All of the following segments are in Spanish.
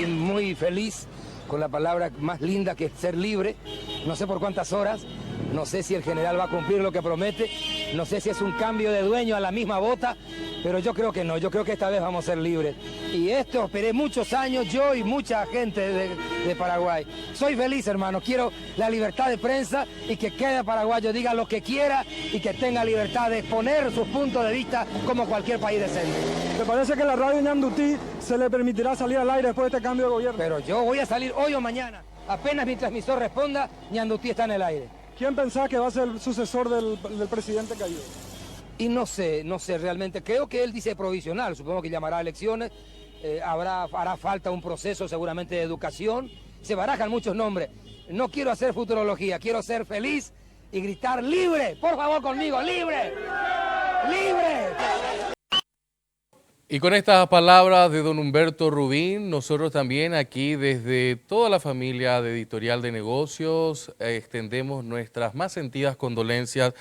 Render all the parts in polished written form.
muy feliz con la palabra más linda que es ser libre. No sé por cuántas horas, no sé si el general va a cumplir lo que promete, no sé si es un cambio de dueño a la misma bota, pero yo creo que no, yo creo que esta vez vamos a ser libres. Y esto esperé muchos años, yo y mucha gente de Paraguay. Soy feliz, hermano, quiero la libertad de prensa y que cada paraguayo diga lo que quiera y que tenga libertad de exponer sus puntos de vista como cualquier país decente. ¿Te parece que la radio Ñandutí se le permitirá salir al aire después de este cambio de gobierno? Pero yo voy a salir hoy o mañana. Apenas mi transmisor responda, Ñandutí está en el aire. ¿Quién pensás que va a ser el sucesor del presidente caído? Y no sé realmente. Creo que él dice provisional, supongo que llamará a elecciones. Hará falta un proceso seguramente de educación. Se barajan muchos nombres. No quiero hacer futurología, quiero ser feliz y gritar ¡libre! Por favor conmigo, ¡libre! ¡Libre! Y con estas palabras de don Humberto Rubín, nosotros también aquí desde toda la familia de Editorial de Negocios extendemos nuestras más sentidas condolencias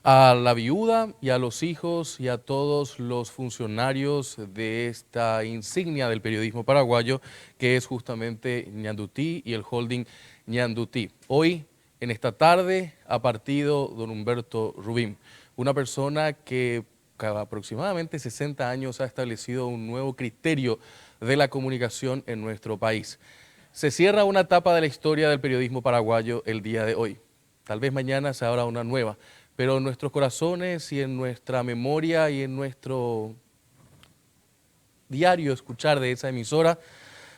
a la viuda y a los hijos y a todos los funcionarios de esta insignia del periodismo paraguayo que es justamente Ñandutí y el holding Ñandutí. Hoy, en esta tarde, ha partido don Humberto Rubín, una persona que cada aproximadamente 60 años ha establecido un nuevo criterio de la comunicación en nuestro país. Se cierra una etapa de la historia del periodismo paraguayo el día de hoy. Tal vez mañana se abra una nueva, pero en nuestros corazones y en nuestra memoria y en nuestro diario escuchar de esa emisora,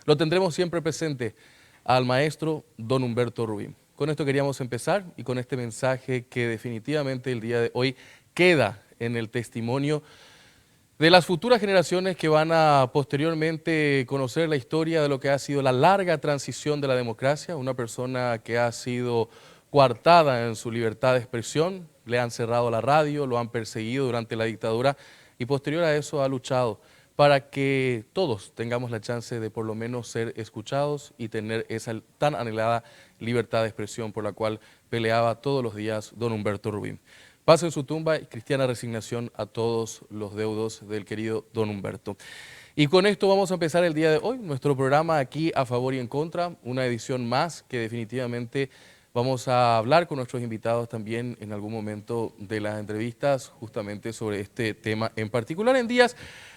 lo tendremos siempre presente al maestro don Humberto Rubín. Con esto queríamos empezar y con este mensaje que definitivamente el día de hoy queda en el testimonio de las futuras generaciones que van a posteriormente conocer la historia de lo que ha sido la larga transición de la democracia, una persona que ha sido coartada en su libertad de expresión, le han cerrado la radio, lo han perseguido durante la dictadura y posterior a eso ha luchado para que todos tengamos la chance de por lo menos ser escuchados y tener esa tan anhelada libertad de expresión por la cual peleaba todos los días don Humberto Rubín. Paz en su tumba y cristiana resignación a todos los deudos del querido don Humberto. Y con esto vamos a empezar el día de hoy, nuestro programa aquí a favor y en contra, una edición más que definitivamente vamos a hablar con nuestros invitados también en algún momento de las entrevistas justamente sobre este tema en particular en días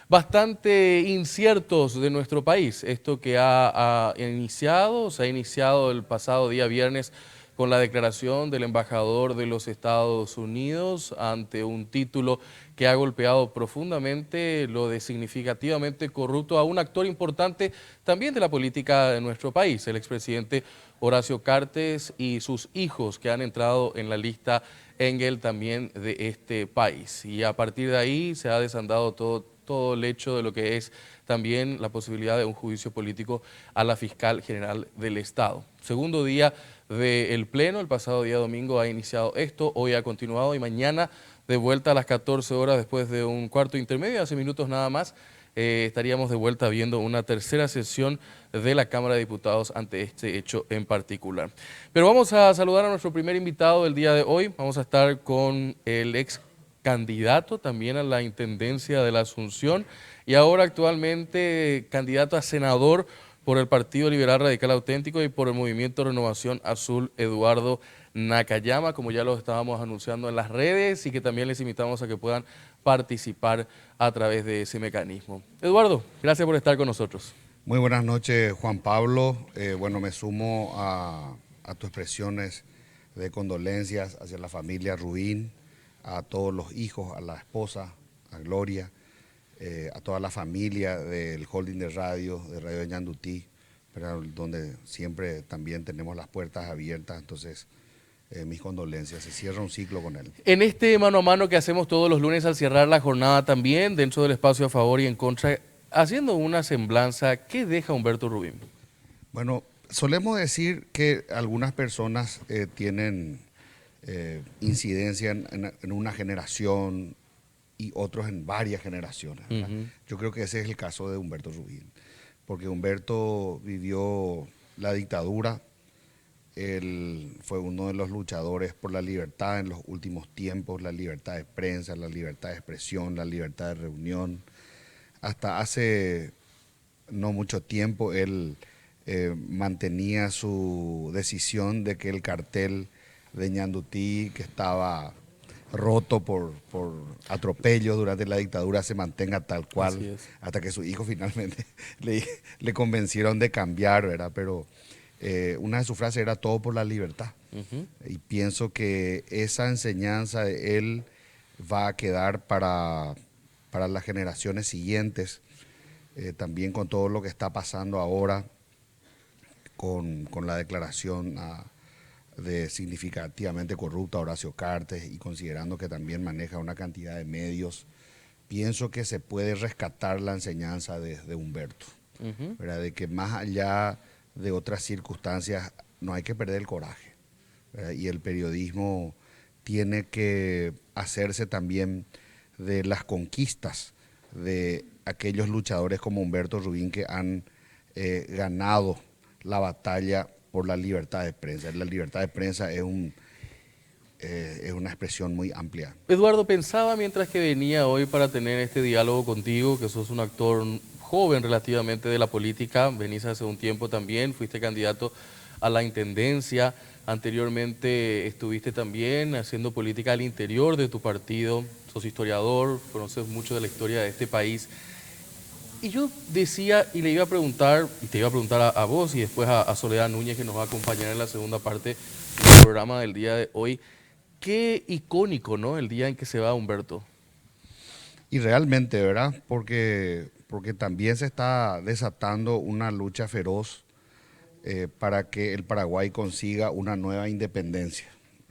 bastante inciertos de nuestro país. Esto que se ha iniciado el pasado día viernes con la declaración del embajador de los Estados Unidos ante un título que ha golpeado profundamente lo de significativamente corrupto a un actor importante también de la política de nuestro país, el expresidente Horacio Cartes y sus hijos que han entrado en la lista Engel también de este país. Y a partir de ahí se ha desandado todo el hecho de lo que es también la posibilidad de un juicio político a la fiscal general del Estado. Segundo día del Pleno, el pasado día domingo ha iniciado esto, hoy ha continuado y mañana de vuelta a las 14 horas después de un cuarto intermedio, hace minutos nada más, estaríamos de vuelta viendo una tercera sesión de la Cámara de Diputados ante este hecho en particular. Pero vamos a saludar a nuestro primer invitado del día de hoy, vamos a estar con el ex candidato también a la Intendencia de la Asunción y ahora actualmente candidato a senador por el Partido Liberal Radical Auténtico y por el Movimiento Renovación Azul, Eduardo Nakayama, como ya lo estábamos anunciando en las redes y que también les invitamos a que puedan participar a través de ese mecanismo. Eduardo, gracias por estar con nosotros. Muy buenas noches, Juan Pablo. Bueno, me sumo a tus expresiones de condolencias hacia la familia Rubín, a todos los hijos, a la esposa, a Gloria, a toda la familia del holding de Radio Ñandutí, pero donde siempre también tenemos las puertas abiertas, entonces mis condolencias, se cierra un ciclo con él. En este mano a mano que hacemos todos los lunes al cerrar la jornada también, dentro del espacio a favor y en contra, haciendo una semblanza, ¿qué deja Humberto Rubín? Bueno, solemos decir que algunas personas tienen incidencia en una generación y otros en varias generaciones. Yo creo que ese es el caso de Humberto Rubín, porque Humberto vivió la dictadura, él fue uno de los luchadores por la libertad en los últimos tiempos, la libertad de prensa, la libertad de expresión, la libertad de reunión. Hasta hace no mucho tiempo él mantenía su decisión de que el cartel de Ñandutí, que estaba roto por atropellos durante la dictadura, se mantenga tal cual, hasta que su hijo finalmente le convencieron de cambiar, ¿verdad? Pero una de sus frases era todo por la libertad. Y pienso que esa enseñanza de él va a quedar para las generaciones siguientes, también con todo lo que está pasando ahora, con la declaración de significativamente corrupto a Horacio Cartes, y considerando que también maneja una cantidad de medios, pienso que se puede rescatar la enseñanza de Humberto, ¿verdad? De que más allá de otras circunstancias no hay que perder el coraje, ¿verdad? Y el periodismo tiene que hacerse también de las conquistas de aquellos luchadores como Humberto Rubín, que han ganado la batalla por la libertad de prensa. La libertad de prensa es una expresión muy amplia. Eduardo, pensaba mientras que venía hoy para tener este diálogo contigo, que sos un actor joven relativamente de la política, venís hace un tiempo también, fuiste candidato a la intendencia, anteriormente estuviste también haciendo política al interior de tu partido, sos historiador, conoces mucho de la historia de este país. Y yo decía, y le iba a preguntar, y te iba a preguntar a vos y después a Soledad Núñez, que nos va a acompañar en la segunda parte del programa del día de hoy, qué icónico, ¿no?, el día en que se va Humberto. Y realmente, ¿verdad? Porque también se está desatando una lucha feroz para que el Paraguay consiga una nueva independencia.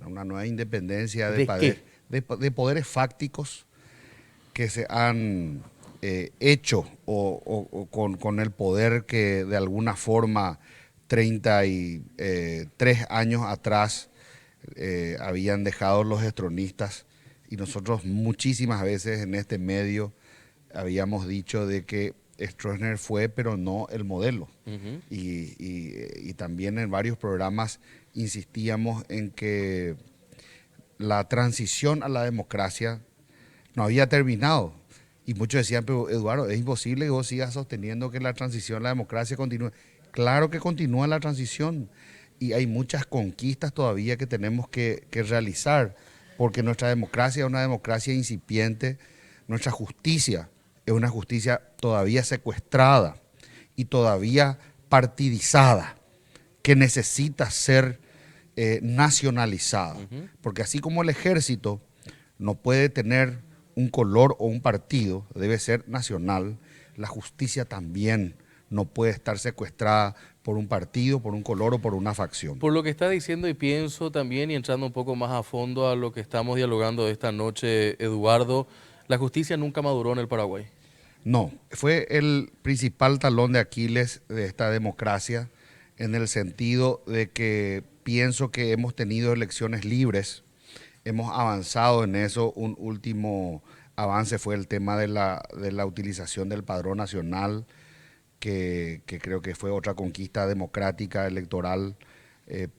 Una nueva independencia de poderes fácticos que se han hecho o con el poder que de alguna forma 33 años atrás habían dejado los estronistas, y nosotros muchísimas veces en este medio habíamos dicho de que Stroessner fue, pero no el modelo. Y también en varios programas insistíamos en que la transición a la democracia no había terminado. Y muchos decían, pero Eduardo, es imposible que vos sigas sosteniendo que la transición a la democracia continúe. Claro que continúa la transición, y hay muchas conquistas todavía que tenemos que realizar, porque nuestra democracia es una democracia incipiente, nuestra justicia es una justicia todavía secuestrada y todavía partidizada, que necesita ser nacionalizada. Porque así como el ejército no puede tener un color o un partido, debe ser nacional, la justicia también no puede estar secuestrada por un partido, por un color o por una facción. Por lo que está diciendo, y pienso también, y entrando un poco más a fondo a lo que estamos dialogando esta noche, Eduardo, la justicia nunca maduró en el Paraguay. No, fue el principal talón de Aquiles de esta democracia, en el sentido de que pienso que hemos tenido elecciones libres, hemos avanzado en eso. Un último avance fue el tema de la utilización del padrón nacional, que creo que fue otra conquista democrática electoral,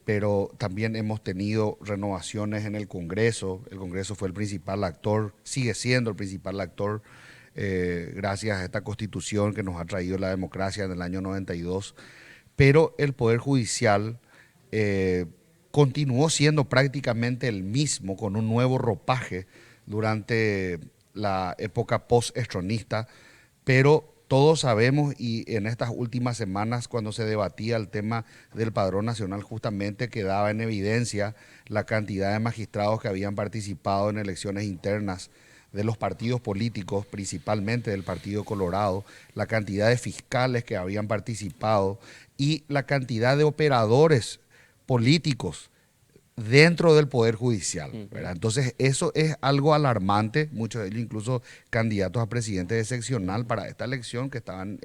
pero también hemos tenido renovaciones en el Congreso. El Congreso fue el principal actor, sigue siendo el principal actor, gracias a esta constitución que nos ha traído la democracia en el año 92, pero el Poder Judicial continuó siendo prácticamente el mismo, con un nuevo ropaje durante la época post-estronista, pero todos sabemos, y en estas últimas semanas cuando se debatía el tema del padrón nacional, justamente quedaba en evidencia la cantidad de magistrados que habían participado en elecciones internas de los partidos políticos, principalmente del Partido Colorado, la cantidad de fiscales que habían participado y la cantidad de operadores políticos dentro del Poder Judicial, ¿verdad? Entonces eso es algo alarmante, muchos de ellos incluso candidatos a presidente de seccional para esta elección que estaban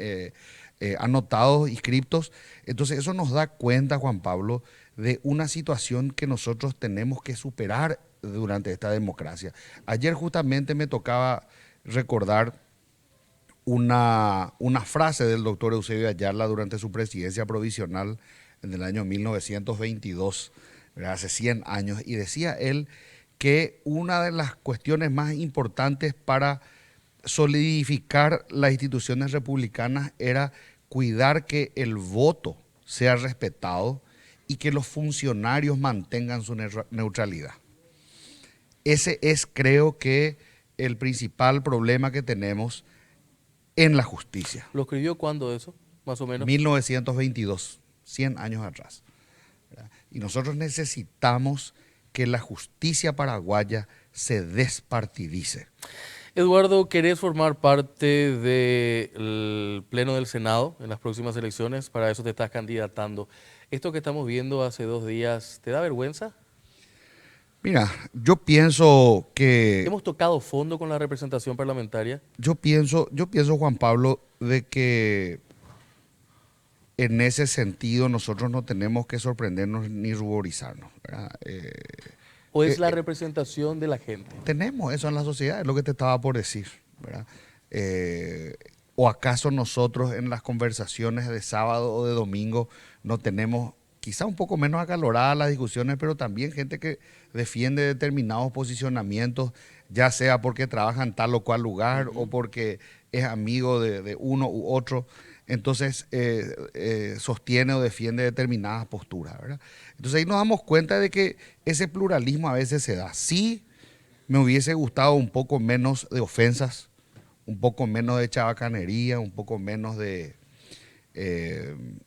anotados, inscriptos. Entonces eso nos da cuenta, Juan Pablo, de una situación que nosotros tenemos que superar durante esta democracia. Ayer justamente me tocaba recordar una frase del doctor Eusebio Ayala durante su presidencia provisional en el año 1922, hace 100 años, y decía él que una de las cuestiones más importantes para solidificar las instituciones republicanas era cuidar que el voto sea respetado y que los funcionarios mantengan su neutralidad. Ese es, creo que, el principal problema que tenemos en la justicia. ¿Lo escribió cuándo eso, más o menos? 1922, 100 años atrás. ¿Verdad? Y nosotros necesitamos que la justicia paraguaya se despartidice. Eduardo, ¿querés formar parte del Pleno del Senado en las próximas elecciones? Para eso te estás candidatando. ¿Esto que estamos viendo hace 2 días, te da vergüenza? Mira, yo pienso que... ¿Hemos tocado fondo con la representación parlamentaria? Yo pienso, Juan Pablo, de que en ese sentido nosotros no tenemos que sorprendernos ni ruborizarnos, ¿verdad? ¿O es la representación de la gente? Tenemos eso en la sociedad, es lo que te estaba por decir, ¿verdad? ¿O acaso nosotros en las conversaciones de sábado o de domingo no tenemos quizá un poco menos acaloradas las discusiones, pero también gente que defiende determinados posicionamientos, ya sea porque trabaja en tal o cual lugar o porque es amigo de uno u otro? Entonces sostiene o defiende determinadas posturas, ¿verdad? Entonces ahí nos damos cuenta de que ese pluralismo a veces se da. Sí, me hubiese gustado un poco menos de ofensas, un poco menos de chabacanería, un poco menos de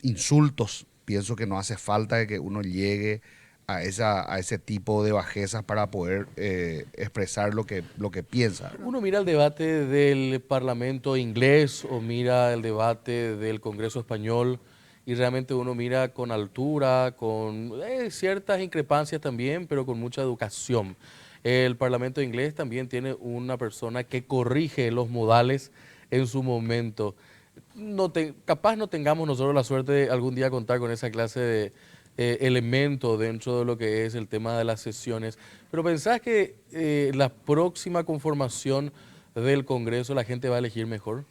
insultos. Pienso que no hace falta de que uno llegue a ese tipo de bajezas para poder expresar lo que piensa, ¿verdad? Uno mira el debate del Parlamento inglés o mira el debate del Congreso español y realmente uno mira con altura, con ciertas increpancias también, pero con mucha educación. El Parlamento inglés también tiene una persona que corrige los modales en su momento. Capaz no tengamos nosotros la suerte de algún día contar con esa clase de elemento dentro de lo que es el tema de las sesiones, pero ¿pensás que la próxima conformación del Congreso la gente va a elegir mejor?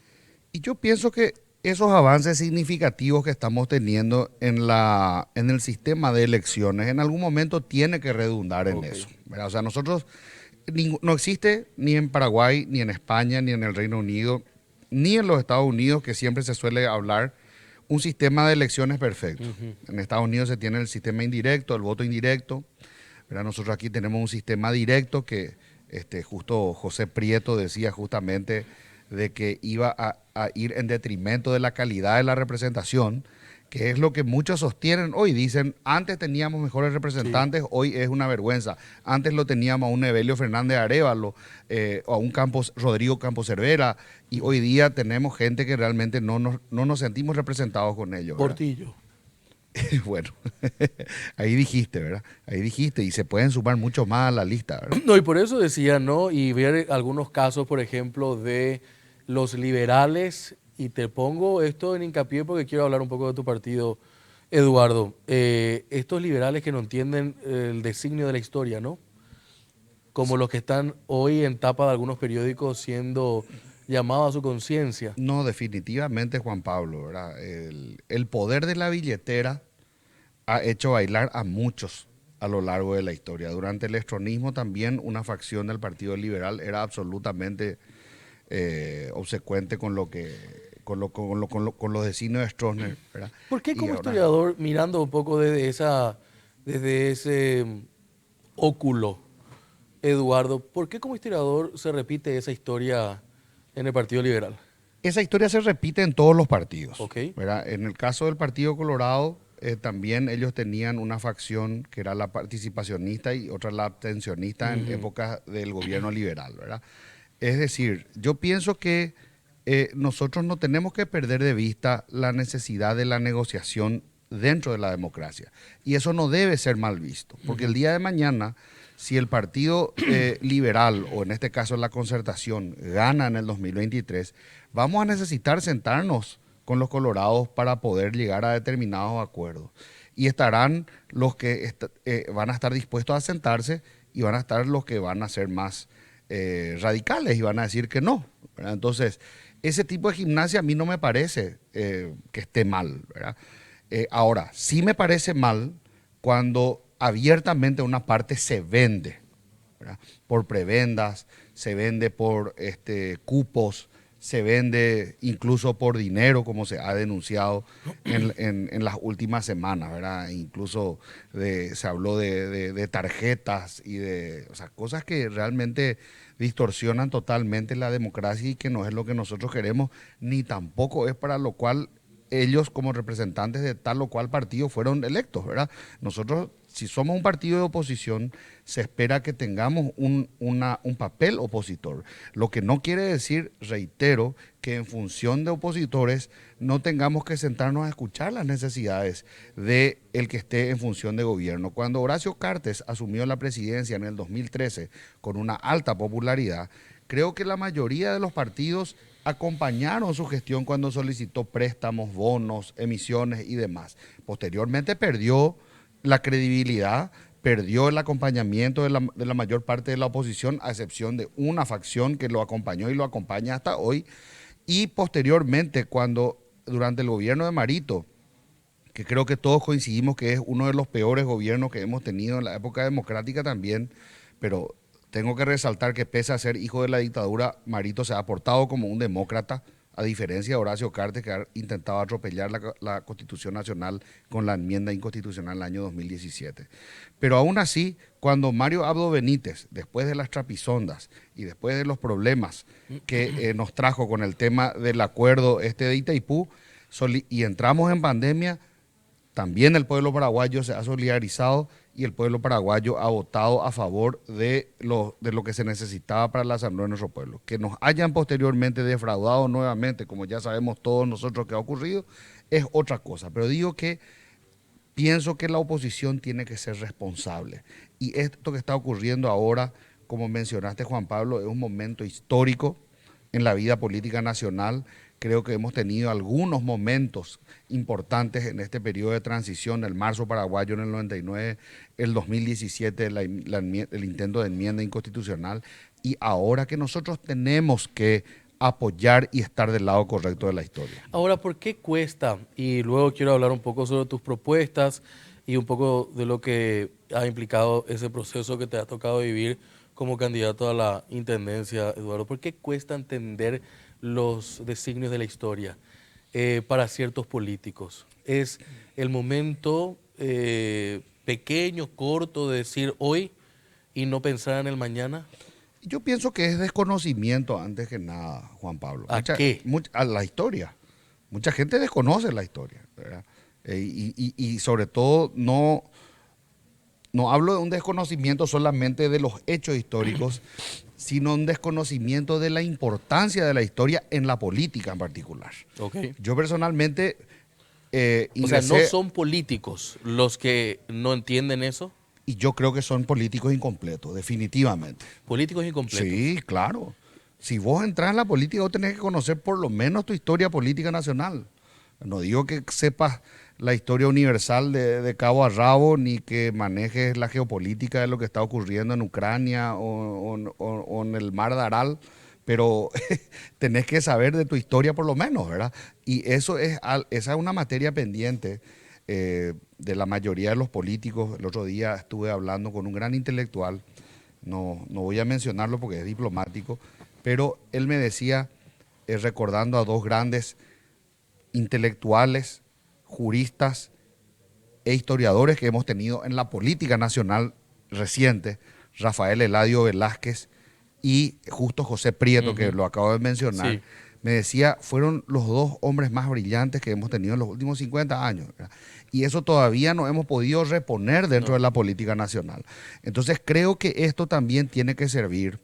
Y yo pienso que esos avances significativos que estamos teniendo en el sistema de elecciones en algún momento tiene que redundar en eso, ¿verdad? O sea, nosotros no existe ni en Paraguay, ni en España, ni en el Reino Unido, ni en los Estados Unidos, que siempre se suele hablar, un sistema de elecciones perfecto. En Estados Unidos se tiene el sistema indirecto, el voto indirecto, ¿verdad? Nosotros aquí tenemos un sistema directo que justo José Prieto decía justamente de que iba a ir en detrimento de la calidad de la representación, que es lo que muchos sostienen hoy. Dicen, antes teníamos mejores representantes, sí. Hoy es una vergüenza. Antes lo teníamos a un Evelio Fernández Arévalo, o a un Rodrigo Campos Cervera, y hoy día tenemos gente que realmente no nos sentimos representados con ellos, ¿verdad? Portillo. Bueno, ahí dijiste, ¿verdad? Ahí dijiste, y se pueden sumar mucho más a la lista, ¿verdad? No, y por eso decía, ¿no? Y ver algunos casos, por ejemplo, de los liberales, y te pongo esto en hincapié porque quiero hablar un poco de tu partido, Eduardo. Estos liberales que no entienden el designio de la historia, ¿no? Como los que están hoy en tapa de algunos periódicos siendo llamados a su conciencia. No, definitivamente, Juan Pablo, ¿verdad? El poder de la billetera ha hecho bailar a muchos a lo largo de la historia. Durante el estronismo también una facción del Partido Liberal era absolutamente obsecuente con los designios de Stroessner, ¿verdad? ¿Por qué como historiador, mirando un poco desde ese óculo, Eduardo, por qué como historiador se repite esa historia en el Partido Liberal? Esa historia se repite en todos los partidos, Okay. ¿verdad? En el caso del Partido Colorado, también ellos tenían una facción que era la participacionista y otra la abstencionista en épocas del gobierno liberal, ¿verdad? Es decir, yo pienso que nosotros no tenemos que perder de vista la necesidad de la negociación dentro de la democracia. Y eso no debe ser mal visto, porque el día de mañana, si el Partido Liberal, o en este caso la Concertación, gana en el 2023, vamos a necesitar sentarnos con los colorados para poder llegar a determinados acuerdos. Y estarán los que van a estar dispuestos a sentarse y van a estar los que van a ser más radicales y van a decir que no, ¿verdad? Entonces, ese tipo de gimnasia a mí no me parece que esté mal, ¿verdad? Ahora, sí me parece mal cuando abiertamente una parte se vende, ¿verdad? Por prebendas, se vende por cupos, se vende incluso por dinero, como se ha denunciado en las últimas semanas, ¿verdad? Incluso se habló de tarjetas y o sea, cosas que realmente distorsionan totalmente la democracia y que no es lo que nosotros queremos, ni tampoco es para lo cual ellos como representantes de tal o cual partido fueron electos, ¿verdad? Nosotros, si somos un partido de oposición, se espera que tengamos un papel opositor. Lo que no quiere decir, reitero, que en función de opositores no tengamos que sentarnos a escuchar las necesidades del que esté en función de gobierno. Cuando Horacio Cartes asumió la presidencia en el 2013 con una alta popularidad, creo que la mayoría de los partidos acompañaron su gestión cuando solicitó préstamos, bonos, emisiones y demás. Posteriormente perdió la credibilidad, perdió el acompañamiento de la mayor parte de la oposición, a excepción de una facción que lo acompañó y lo acompaña hasta hoy. Y posteriormente, durante el gobierno de Marito, que creo que todos coincidimos que es uno de los peores gobiernos que hemos tenido en la época democrática también, pero tengo que resaltar que pese a ser hijo de la dictadura, Marito se ha portado como un demócrata, a diferencia de Horacio Cartes, que ha intentado atropellar la Constitución Nacional con la enmienda inconstitucional del año 2017. Pero aún así, cuando Mario Abdo Benítez, después de las trapisondas y después de los problemas que nos trajo con el tema del acuerdo de Itaipú, y entramos en pandemia, también el pueblo paraguayo se ha solidarizado y el pueblo paraguayo ha votado a favor de lo que se necesitaba para la asamblea de nuestro pueblo. Que nos hayan posteriormente defraudado nuevamente, como ya sabemos todos nosotros que ha ocurrido, es otra cosa. Pero pienso que la oposición tiene que ser responsable. Y esto que está ocurriendo ahora, como mencionaste, Juan Pablo, es un momento histórico en la vida política nacional. Creo que hemos tenido algunos momentos importantes en este periodo de transición, el marzo paraguayo en el 99, el 2017, el intento de enmienda inconstitucional, y ahora que nosotros tenemos que apoyar y estar del lado correcto de la historia. Ahora, ¿por qué cuesta? Y luego quiero hablar un poco sobre tus propuestas y un poco de lo que ha implicado ese proceso que te ha tocado vivir como candidato a la intendencia, Eduardo. ¿Por qué cuesta entender los designios de la historia para ciertos políticos? ¿Es el momento pequeño, corto de decir hoy y no pensar en el mañana? Yo pienso que es desconocimiento antes que nada, Juan Pablo. ¿Qué? A la historia. Mucha gente desconoce la historia, ¿verdad? Y sobre todo no hablo de un desconocimiento solamente de los hechos históricos, sino un desconocimiento de la importancia de la historia en la política en particular. Okay. Yo personalmente o sea, ¿no son políticos los que no entienden eso? Y yo creo que son políticos incompletos, definitivamente. ¿Políticos incompletos? Sí, claro. Si vos entras en la política, vos tenés que conocer por lo menos tu historia política nacional. No digo que sepas la historia universal de cabo a rabo, ni que manejes la geopolítica de lo que está ocurriendo en Ucrania o en el Mar de Aral, pero tenés que saber de tu historia por lo menos, ¿verdad? Y esa es una materia pendiente de la mayoría de los políticos. El otro día estuve hablando con un gran intelectual, no voy a mencionarlo porque es diplomático, pero él me decía, recordando a dos grandes intelectuales, juristas e historiadores que hemos tenido en la política nacional reciente, Rafael Eladio Velázquez y Justo José Prieto, que lo acabo de mencionar, sí. Me decía, fueron los dos hombres más brillantes que hemos tenido en los últimos 50 años, ¿verdad? Y eso todavía no hemos podido reponer dentro de la política nacional. Entonces creo que esto también tiene que servir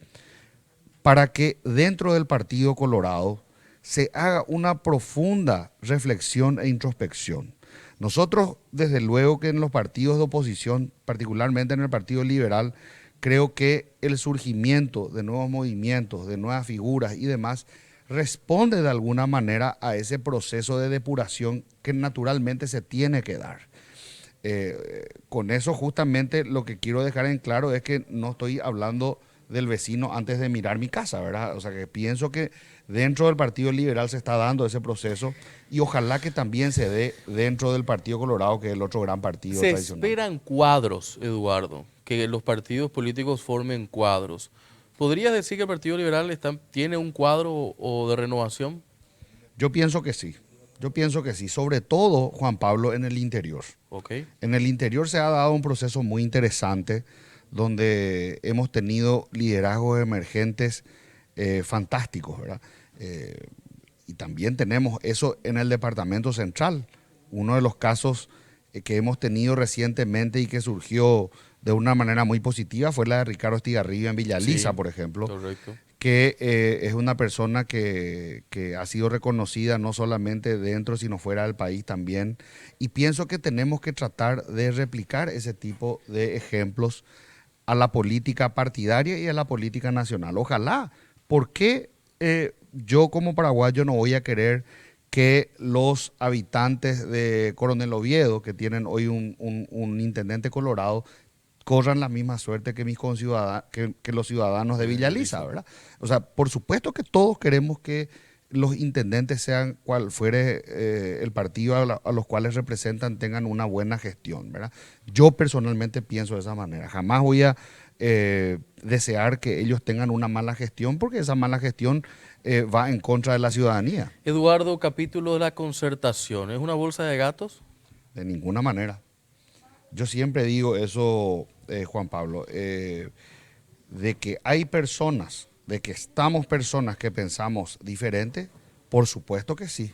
para que dentro del Partido Colorado se haga una profunda reflexión e introspección. Nosotros, desde luego que en los partidos de oposición, particularmente en el Partido Liberal, creo que el surgimiento de nuevos movimientos, de nuevas figuras y demás, responde de alguna manera a ese proceso de depuración que naturalmente se tiene que dar. Con eso justamente lo que quiero dejar en claro es que no estoy hablando del vecino antes de mirar mi casa, ¿verdad? O sea, que pienso que dentro del Partido Liberal se está dando ese proceso y ojalá que también se dé dentro del Partido Colorado, que es el otro gran partido tradicional. Se esperan cuadros, Eduardo, que los partidos políticos formen cuadros. ¿Podrías decir que el Partido Liberal tiene un cuadro o de renovación? Yo pienso que sí. Yo pienso que sí. Sobre todo, Juan Pablo, en el interior. Ok. En el interior se ha dado un proceso muy interesante donde hemos tenido liderazgos emergentes fantásticos, ¿verdad? Y también tenemos eso en el Departamento Central. Uno de los casos que hemos tenido recientemente y que surgió de una manera muy positiva fue la de Ricardo Estigarribia en Villaliza, Sí, por ejemplo, correcto. que es una persona que ha sido reconocida no solamente dentro, sino fuera del país también. Y pienso que tenemos que tratar de replicar ese tipo de ejemplos a la política partidaria y a la política nacional. Ojalá. ¿Por qué yo como paraguayo no voy a querer que los habitantes de Coronel Oviedo, que tienen hoy un intendente colorado, corran la misma suerte que mis conciudadanos, que los ciudadanos de Villaliza, ¿verdad? O sea, por supuesto que todos queremos que los intendentes, sean cual fuere el partido a los cuales representan, tengan una buena gestión, ¿verdad? Yo personalmente pienso de esa manera. Jamás voy a desear que ellos tengan una mala gestión, porque esa mala gestión va en contra de la ciudadanía. Eduardo, capítulo de la concertación. ¿Es una bolsa de gatos? De ninguna manera. Yo siempre digo eso, Juan Pablo, de que hay personas, de que estamos personas que pensamos diferente, por supuesto que sí,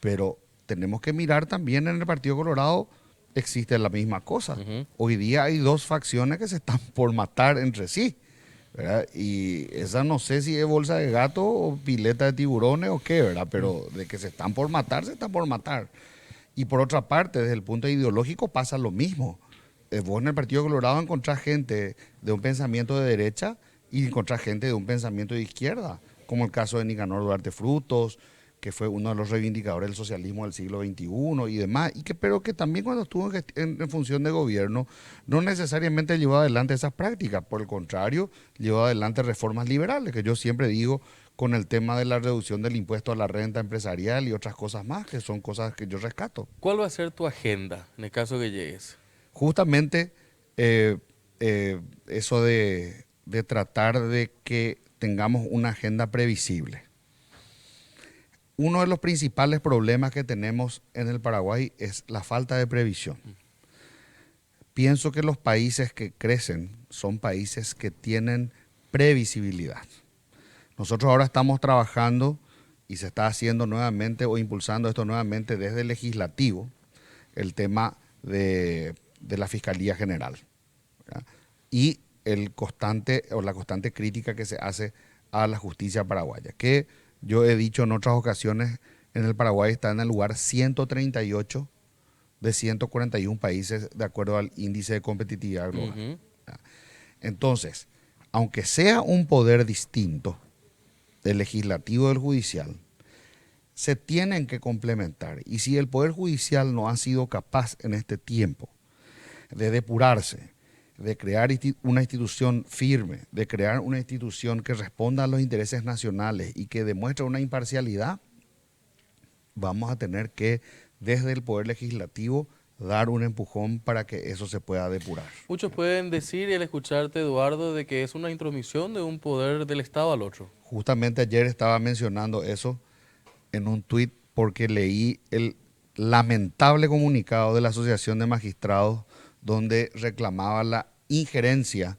pero tenemos que mirar también en el Partido Colorado existe la misma cosa. Hoy día hay dos facciones que se están por matar entre sí, ¿verdad? Y esa no sé si es bolsa de gato o pileta de tiburones o qué, ¿verdad? Pero de que se están por matar, se están por matar. Y por otra parte, desde el punto ideológico pasa lo mismo. Vos en el Partido Colorado encontrás gente de un pensamiento de derecha y encontrás gente de un pensamiento de izquierda, como el caso de Nicanor Duarte Frutos, que fue uno de los reivindicadores del socialismo del siglo XXI y demás, pero que también cuando estuvo en función de gobierno no necesariamente llevó adelante esas prácticas, por el contrario, llevó adelante reformas liberales, que yo siempre digo, con el tema de la reducción del impuesto a la renta empresarial y otras cosas más, que son cosas que yo rescato. ¿Cuál va a ser tu agenda en el caso que llegues? Justamente eso de tratar de que tengamos una agenda previsible. Uno de los principales problemas que tenemos en el Paraguay es la falta de previsión. Pienso que los países que crecen son países que tienen previsibilidad. Nosotros ahora estamos trabajando y se está haciendo nuevamente o impulsando esto nuevamente desde el legislativo, el tema de la Fiscalía General, ¿verdad? Y la constante crítica que se hace a la justicia paraguaya, que yo he dicho en otras ocasiones, en el Paraguay está en el lugar 138 de 141 países de acuerdo al índice de competitividad global. Entonces, aunque sea un poder distinto, del legislativo y del judicial, se tienen que complementar. Y si el Poder Judicial no ha sido capaz en este tiempo de depurarse, de crear una institución firme, de crear una institución que responda a los intereses nacionales y que demuestre una imparcialidad, vamos a tener que, desde el Poder Legislativo, dar un empujón para que eso se pueda depurar. Muchos pueden decir, y al escucharte, Eduardo, de que es una intromisión de un poder del Estado al otro. Justamente ayer estaba mencionando eso en un tuit porque leí el lamentable comunicado de la Asociación de Magistrados donde reclamaba la injerencia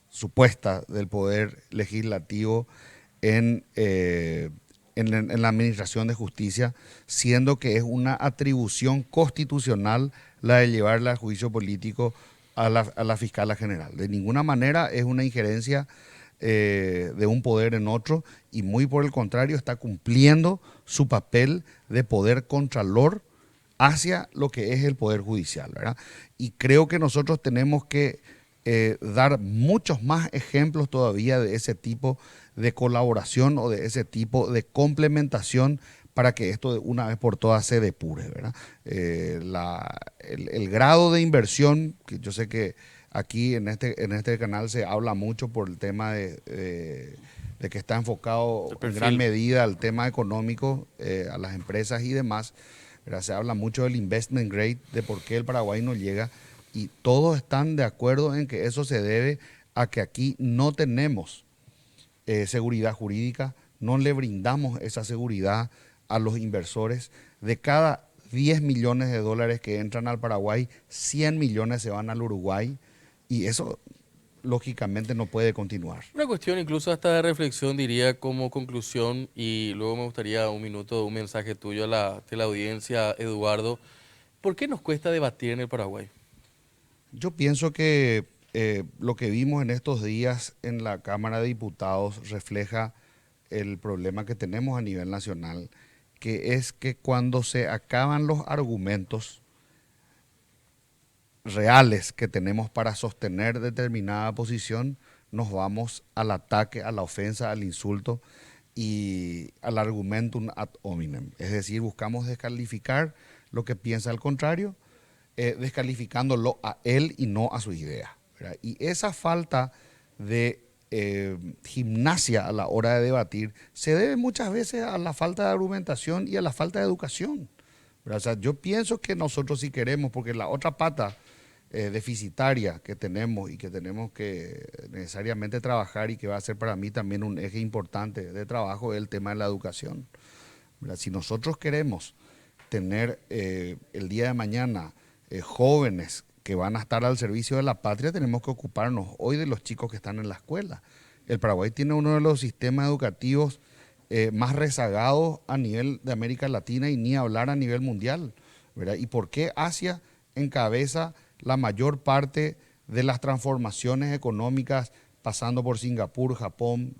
supuesta del Poder Legislativo en la Administración de Justicia, siendo que es una atribución constitucional la de llevarla al juicio político a la Fiscala General. De ninguna manera es una injerencia de un poder en otro, y muy por el contrario está cumpliendo su papel de poder contralor hacia lo que es el Poder Judicial, ¿verdad? Y creo que nosotros tenemos que dar muchos más ejemplos todavía de ese tipo de colaboración o de ese tipo de complementación para que esto de una vez por todas se depure, ¿verdad? El grado de inversión, que yo sé que aquí en este canal se habla mucho por el tema de que está enfocado en gran medida al tema económico, a las empresas y demás, ¿verdad? Se habla mucho del investment grade, de por qué el Paraguay no llega, y todos están de acuerdo en que eso se debe a que aquí no tenemos seguridad jurídica, no le brindamos esa seguridad a los inversores. De cada 10 millones de dólares que entran al Paraguay, 100 millones se van al Uruguay, y eso lógicamente no puede continuar. Una cuestión incluso hasta de reflexión, diría, como conclusión, y luego me gustaría un minuto, un mensaje tuyo a la teleaudiencia, Eduardo. ¿Por qué nos cuesta debatir en el Paraguay? Yo pienso que lo que vimos en estos días en la Cámara de Diputados refleja el problema que tenemos a nivel nacional, que es que cuando se acaban los argumentos reales que tenemos para sostener determinada posición, nos vamos al ataque, a la ofensa, al insulto y al argumentum ad hominem. Es decir, buscamos descalificar lo que piensa el contrario, descalificándolo a él y no a su idea, ¿verdad? Y esa falta de gimnasia a la hora de debatir se debe muchas veces a la falta de argumentación y a la falta de educación, ¿verdad? O sea, yo pienso que nosotros sí queremos, porque la otra pata deficitaria que tenemos y que tenemos que necesariamente trabajar, y que va a ser para mí también un eje importante de trabajo, es el tema de la educación, ¿verdad? Si nosotros queremos tener el día de mañana jóvenes que van a estar al servicio de la patria, tenemos que ocuparnos hoy de los chicos que están en la escuela. El Paraguay tiene uno de los sistemas educativos más rezagados a nivel de América Latina, y ni hablar a nivel mundial, ¿verdad? ¿Y por qué Asia encabeza la mayor parte de las transformaciones económicas, pasando por Singapur, Japón,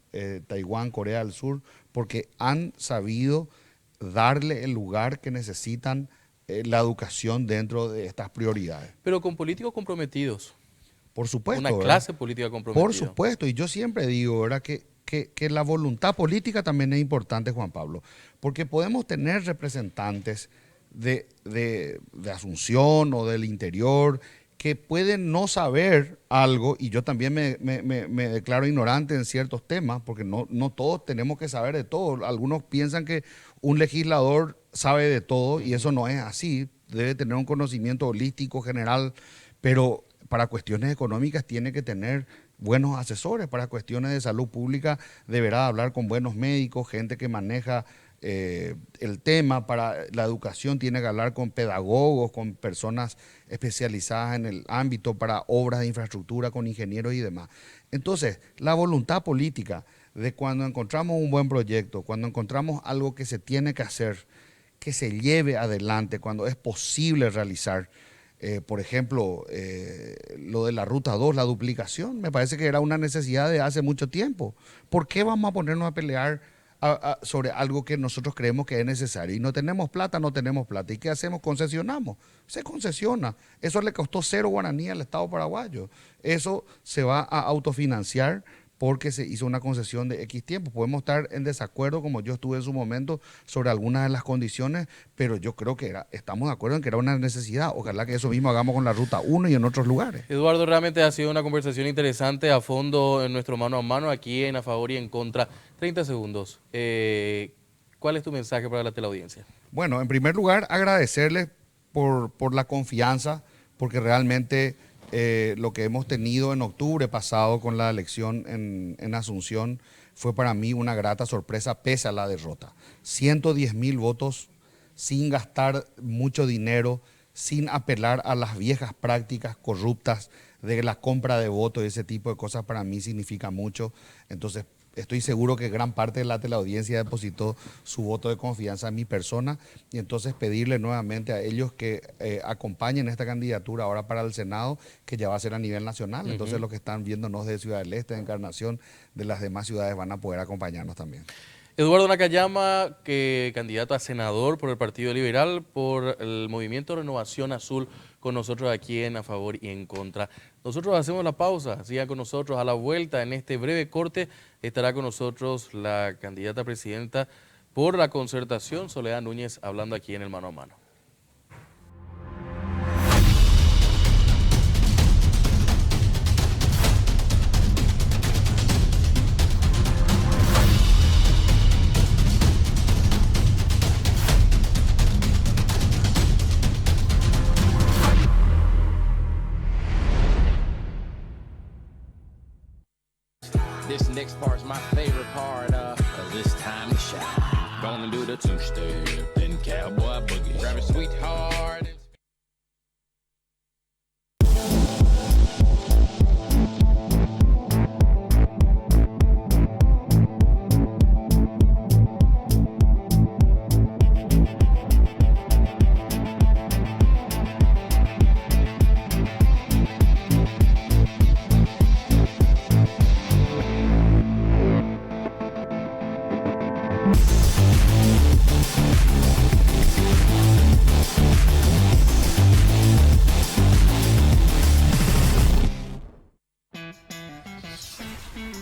Taiwán, Corea del Sur? Porque han sabido darle el lugar que necesitan la educación dentro de estas prioridades. Pero con políticos comprometidos. Por supuesto. Una clase política comprometida. Por supuesto, y yo siempre digo, ¿verdad?, que la voluntad política también es importante, Juan Pablo, porque podemos tener representantes de Asunción o del interior que pueden no saber algo, y yo también me declaro ignorante en ciertos temas, porque no todos tenemos que saber de todo. Algunos piensan que un legislador sabe de todo, y eso no es así. Debe tener un conocimiento holístico general, pero para cuestiones económicas tiene que tener buenos asesores. Para cuestiones de salud pública deberá hablar con buenos médicos, gente que maneja el tema. Para la educación tiene que hablar con pedagogos, con personas especializadas en el ámbito, para obras de infraestructura, con ingenieros y demás. Entonces, la voluntad política de cuando encontramos un buen proyecto, cuando encontramos algo que se tiene que hacer, que se lleve adelante, cuando es posible realizar, por ejemplo, lo de la Ruta 2, la duplicación, me parece que era una necesidad de hace mucho tiempo. ¿Por qué vamos a ponernos a pelear sobre algo que nosotros creemos que es necesario? Y no tenemos plata, no tenemos plata. ¿Y qué hacemos? Concesionamos. Se concesiona. Eso le costó 0 guaraní al Estado paraguayo. Eso se va a autofinanciar porque se hizo una concesión de X tiempo. Podemos estar en desacuerdo, como yo estuve en su momento, sobre algunas de las condiciones, pero yo creo que estamos de acuerdo en que era una necesidad. Ojalá que eso mismo hagamos con la Ruta 1 y en otros lugares. Eduardo, realmente ha sido una conversación interesante, a fondo en nuestro mano a mano, aquí en A Favor y en Contra. 30 segundos. ¿Cuál es tu mensaje para la teleaudiencia? Bueno, en primer lugar, agradecerles por la confianza, porque realmente lo que hemos tenido en octubre pasado con la elección en Asunción fue para mí una grata sorpresa, pese a la derrota. 110.000 votos sin gastar mucho dinero, sin apelar a las viejas prácticas corruptas de la compra de votos y ese tipo de cosas, para mí significa mucho. Entonces, estoy seguro que gran parte de la teleaudiencia depositó su voto de confianza en mi persona, y entonces pedirle nuevamente a ellos que acompañen esta candidatura ahora para el Senado, que ya va a ser a nivel nacional. Entonces los que están viéndonos de Ciudad del Este, de Encarnación, de las demás ciudades, van a poder acompañarnos también. Eduardo Nakayama, candidato a senador por el Partido Liberal, por el Movimiento Renovación Azul, con nosotros aquí en A Favor y en Contra. Nosotros hacemos la pausa, sigan con nosotros. A la vuelta, en este breve corte, estará con nosotros la candidata a presidenta por la Concertación, Soledad Núñez, hablando aquí en el Mano a Mano. favorite part of this time to shine. Gonna do the two-step, then cowboy boogie. Grab a sweetheart.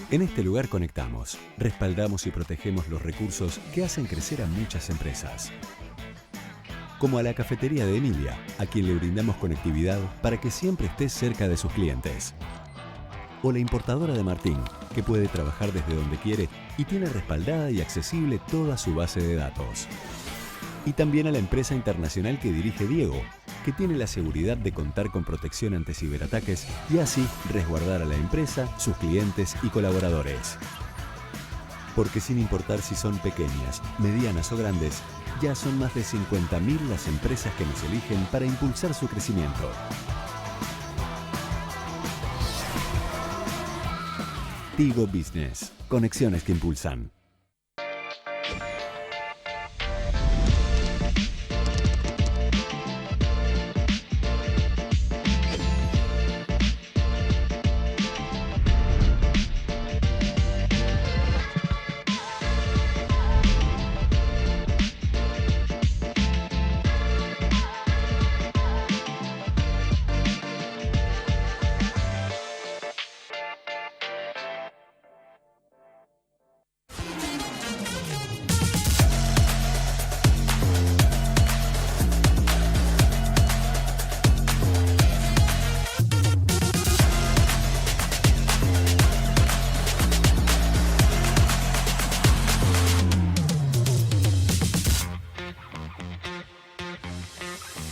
En este lugar conectamos, respaldamos y protegemos los recursos que hacen crecer a muchas empresas. Como a la cafetería de Emilia, a quien le brindamos conectividad para que siempre esté cerca de sus clientes. O la importadora de Martín, que puede trabajar desde donde quiere y tiene respaldada y accesible toda su base de datos. Y también a la empresa internacional que dirige Diego, que tiene la seguridad de contar con protección ante ciberataques y así resguardar a la empresa, sus clientes y colaboradores. Porque sin importar si son pequeñas, medianas o grandes, ya son más de 50.000 las empresas que nos eligen para impulsar su crecimiento. Tigo Business. Conexiones que impulsan.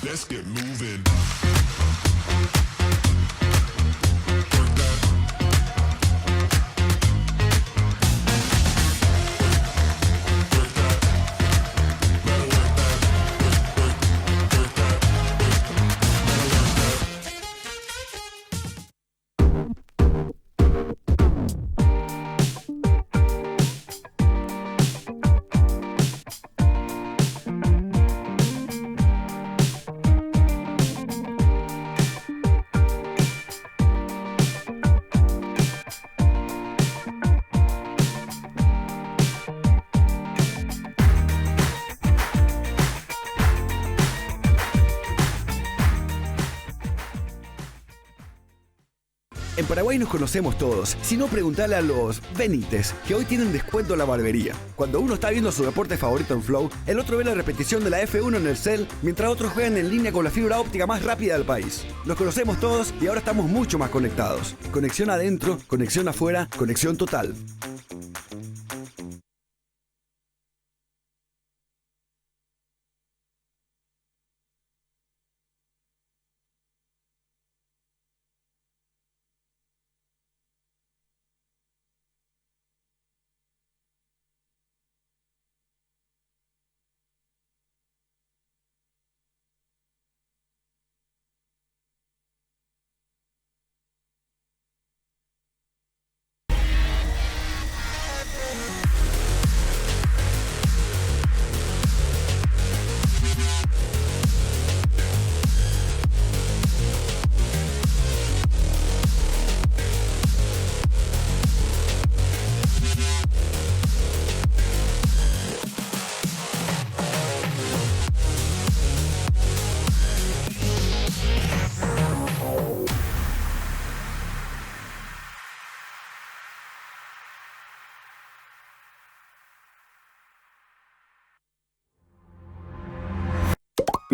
Let's get moving. En Paraguay nos conocemos todos. Si no, preguntale a los Benítez, que hoy tienen descuento en la barbería. Cuando uno está viendo su deporte favorito en Flow, el otro ve la repetición de la F1 en el cel, mientras otros juegan en línea con la fibra óptica más rápida del país. Nos conocemos todos y ahora estamos mucho más conectados. Conexión adentro, conexión afuera, conexión total.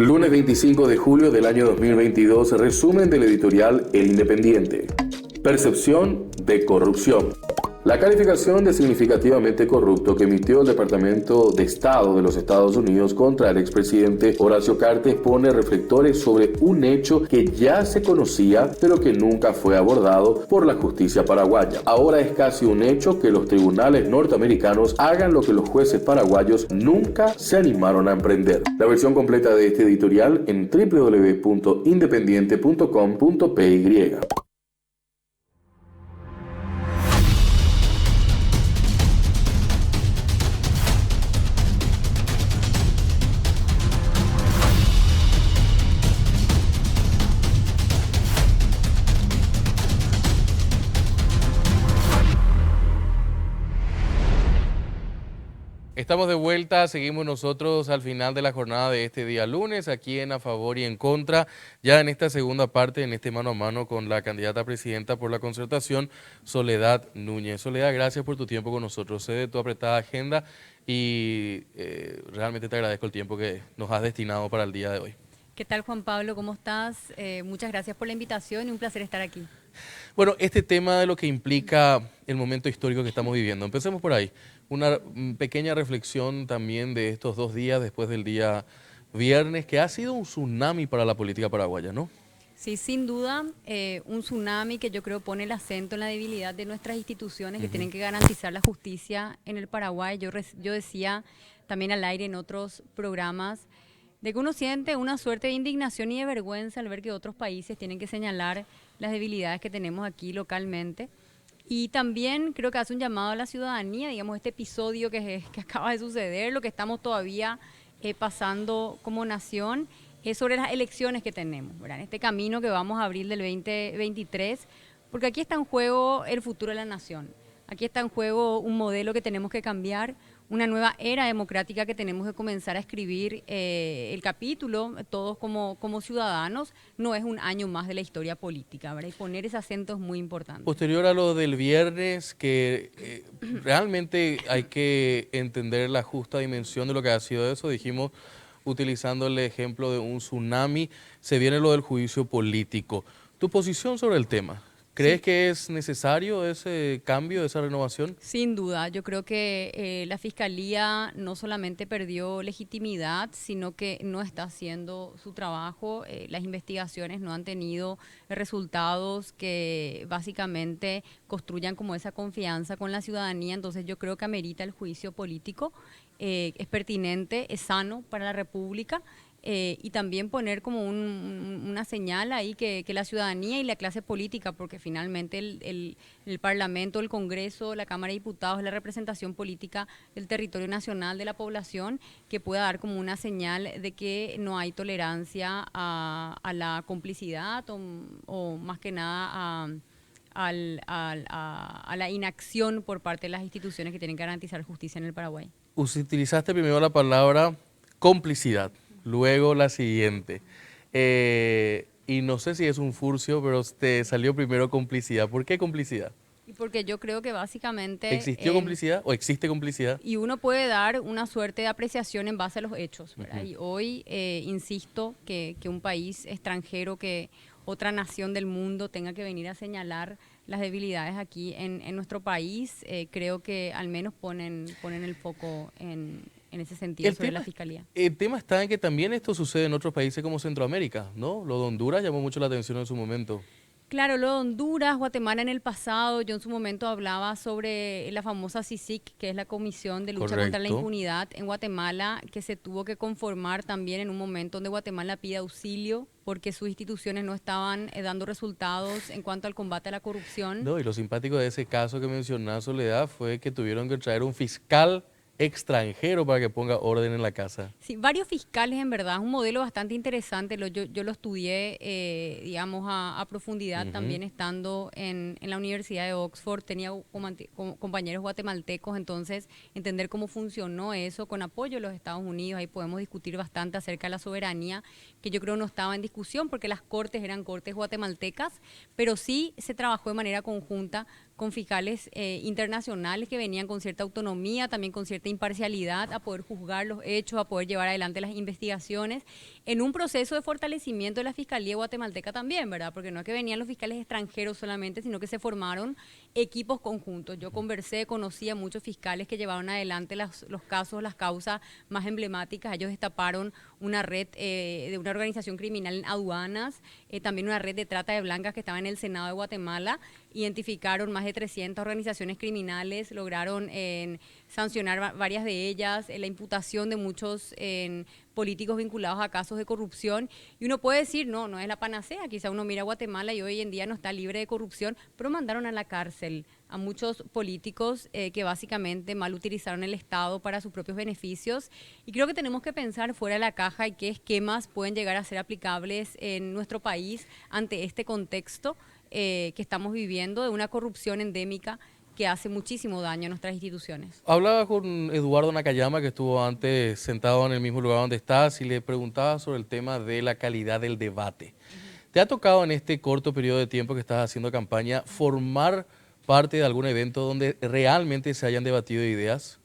Lunes 25 de julio del año 2022, resumen del editorial El Independiente. Percepción de corrupción. La calificación de significativamente corrupto que emitió el Departamento de Estado de los Estados Unidos contra el expresidente Horacio Cartes pone reflectores sobre un hecho que ya se conocía, pero que nunca fue abordado por la justicia paraguaya. Ahora es casi un hecho que los tribunales norteamericanos hagan lo que los jueces paraguayos nunca se animaron a emprender. La versión completa de este editorial en www.independiente.com.py. Estamos de vuelta, seguimos nosotros al final de la jornada de este día lunes, aquí en A Favor y en Contra, ya en esta segunda parte, en este mano a mano con la candidata a presidenta por la Concertación, Soledad Núñez. Soledad, gracias por tu tiempo con nosotros, sé de tu apretada agenda y realmente te agradezco el tiempo que nos has destinado para el día de hoy. ¿Qué tal, Juan Pablo? ¿Cómo estás? Muchas gracias por la invitación y un placer estar aquí. Bueno, este tema de lo que implica el momento histórico que estamos viviendo, empecemos por ahí. Una pequeña reflexión también de estos 2 días después del día viernes, que ha sido un tsunami para la política paraguaya, ¿no? Sí, sin duda, un tsunami que yo creo pone el acento en la debilidad de nuestras instituciones que tienen que garantizar la justicia en el Paraguay. Yo decía también al aire en otros programas de que uno siente una suerte de indignación y de vergüenza al ver que otros países tienen que señalar las debilidades que tenemos aquí localmente. Y también creo que hace un llamado a la ciudadanía, digamos, este episodio que acaba de suceder, lo que estamos todavía pasando como nación, es sobre las elecciones que tenemos, ¿verdad? En este camino que vamos a abrir del 2023, porque aquí está en juego el futuro de la nación. Aquí está en juego un modelo que tenemos que cambiar, una nueva era democrática que tenemos que comenzar a escribir el capítulo, todos como ciudadanos. No es un año más de la historia política, ¿verdad? Y poner ese acento es muy importante. Posterior a lo del viernes, que realmente hay que entender la justa dimensión de lo que ha sido eso, dijimos, utilizando el ejemplo de un tsunami, se viene lo del juicio político. ¿Tu posición sobre el tema? ¿Crees que es necesario ese cambio, esa renovación? Sin duda, yo creo que la Fiscalía no solamente perdió legitimidad, sino que no está haciendo su trabajo. Las investigaciones no han tenido resultados que básicamente construyan como esa confianza con la ciudadanía. Entonces yo creo que amerita el juicio político, es pertinente, es sano para la República. Y también poner como una señal ahí que la ciudadanía y la clase política, porque finalmente el Parlamento, el Congreso, la Cámara de Diputados es la representación política del territorio nacional de la población, que pueda dar como una señal de que no hay tolerancia a la complicidad o más que nada a la inacción por parte de las instituciones que tienen que garantizar justicia en el Paraguay. Utilizaste primero la palabra complicidad. Luego la siguiente, y no sé si es un furcio, pero te salió primero complicidad. ¿Por qué complicidad? Porque yo creo que básicamente... ¿Existió complicidad o existe complicidad? Y uno puede dar una suerte de apreciación en base a los hechos, ¿verdad? Y hoy, insisto, que un país extranjero, que otra nación del mundo tenga que venir a señalar las debilidades aquí en nuestro país, creo que al menos ponen el foco en ese sentido sobre la Fiscalía. El tema está en que también esto sucede en otros países como Centroamérica, ¿no? Lo de Honduras llamó mucho la atención en su momento. Claro, lo de Honduras, Guatemala en el pasado, yo en su momento hablaba sobre la famosa CICIG, que es la Comisión de Lucha contra la Impunidad en Guatemala, que se tuvo que conformar también en un momento donde Guatemala pide auxilio porque sus instituciones no estaban dando resultados en cuanto al combate a la corrupción. No, y lo simpático de ese caso que mencionó Soledad fue que tuvieron que traer un fiscal extranjero para que ponga orden en la casa. Sí, varios fiscales en verdad, es un modelo bastante interesante, yo lo estudié, digamos, a profundidad, también estando en la Universidad de Oxford, tenía compañeros guatemaltecos, entonces entender cómo funcionó eso con apoyo de los Estados Unidos, ahí podemos discutir bastante acerca de la soberanía, que yo creo no estaba en discusión porque las cortes eran cortes guatemaltecas, pero sí se trabajó de manera conjunta con fiscales internacionales que venían con cierta autonomía, también con cierta imparcialidad, a poder juzgar los hechos, a poder llevar adelante las investigaciones, en un proceso de fortalecimiento de la Fiscalía guatemalteca también, ¿verdad? Porque no es que venían los fiscales extranjeros solamente, sino que se formaron equipos conjuntos. Yo conocí a muchos fiscales que llevaron adelante los casos, las causas más emblemáticas. Ellos destaparon una red de una organización criminal en aduanas, también una red de trata de blancas que estaba en el Senado de Guatemala. Identificaron más de 300 organizaciones criminales, lograron sancionar varias de ellas, la imputación de muchos políticos vinculados a casos de corrupción. Y uno puede decir, no es la panacea, quizá uno mira a Guatemala y hoy en día no está libre de corrupción, pero mandaron a la cárcel a muchos políticos que básicamente mal utilizaron el Estado para sus propios beneficios. Y creo que tenemos que pensar fuera de la caja y qué esquemas pueden llegar a ser aplicables en nuestro país ante este contexto que estamos viviendo de una corrupción endémica que hace muchísimo daño a nuestras instituciones. Hablaba con Eduardo Nakayama, que estuvo antes sentado en el mismo lugar donde estás, y le preguntaba sobre el tema de la calidad del debate. ¿Te ha tocado en este corto periodo de tiempo que estás haciendo campaña formar parte de algún evento donde realmente se hayan debatido ideas?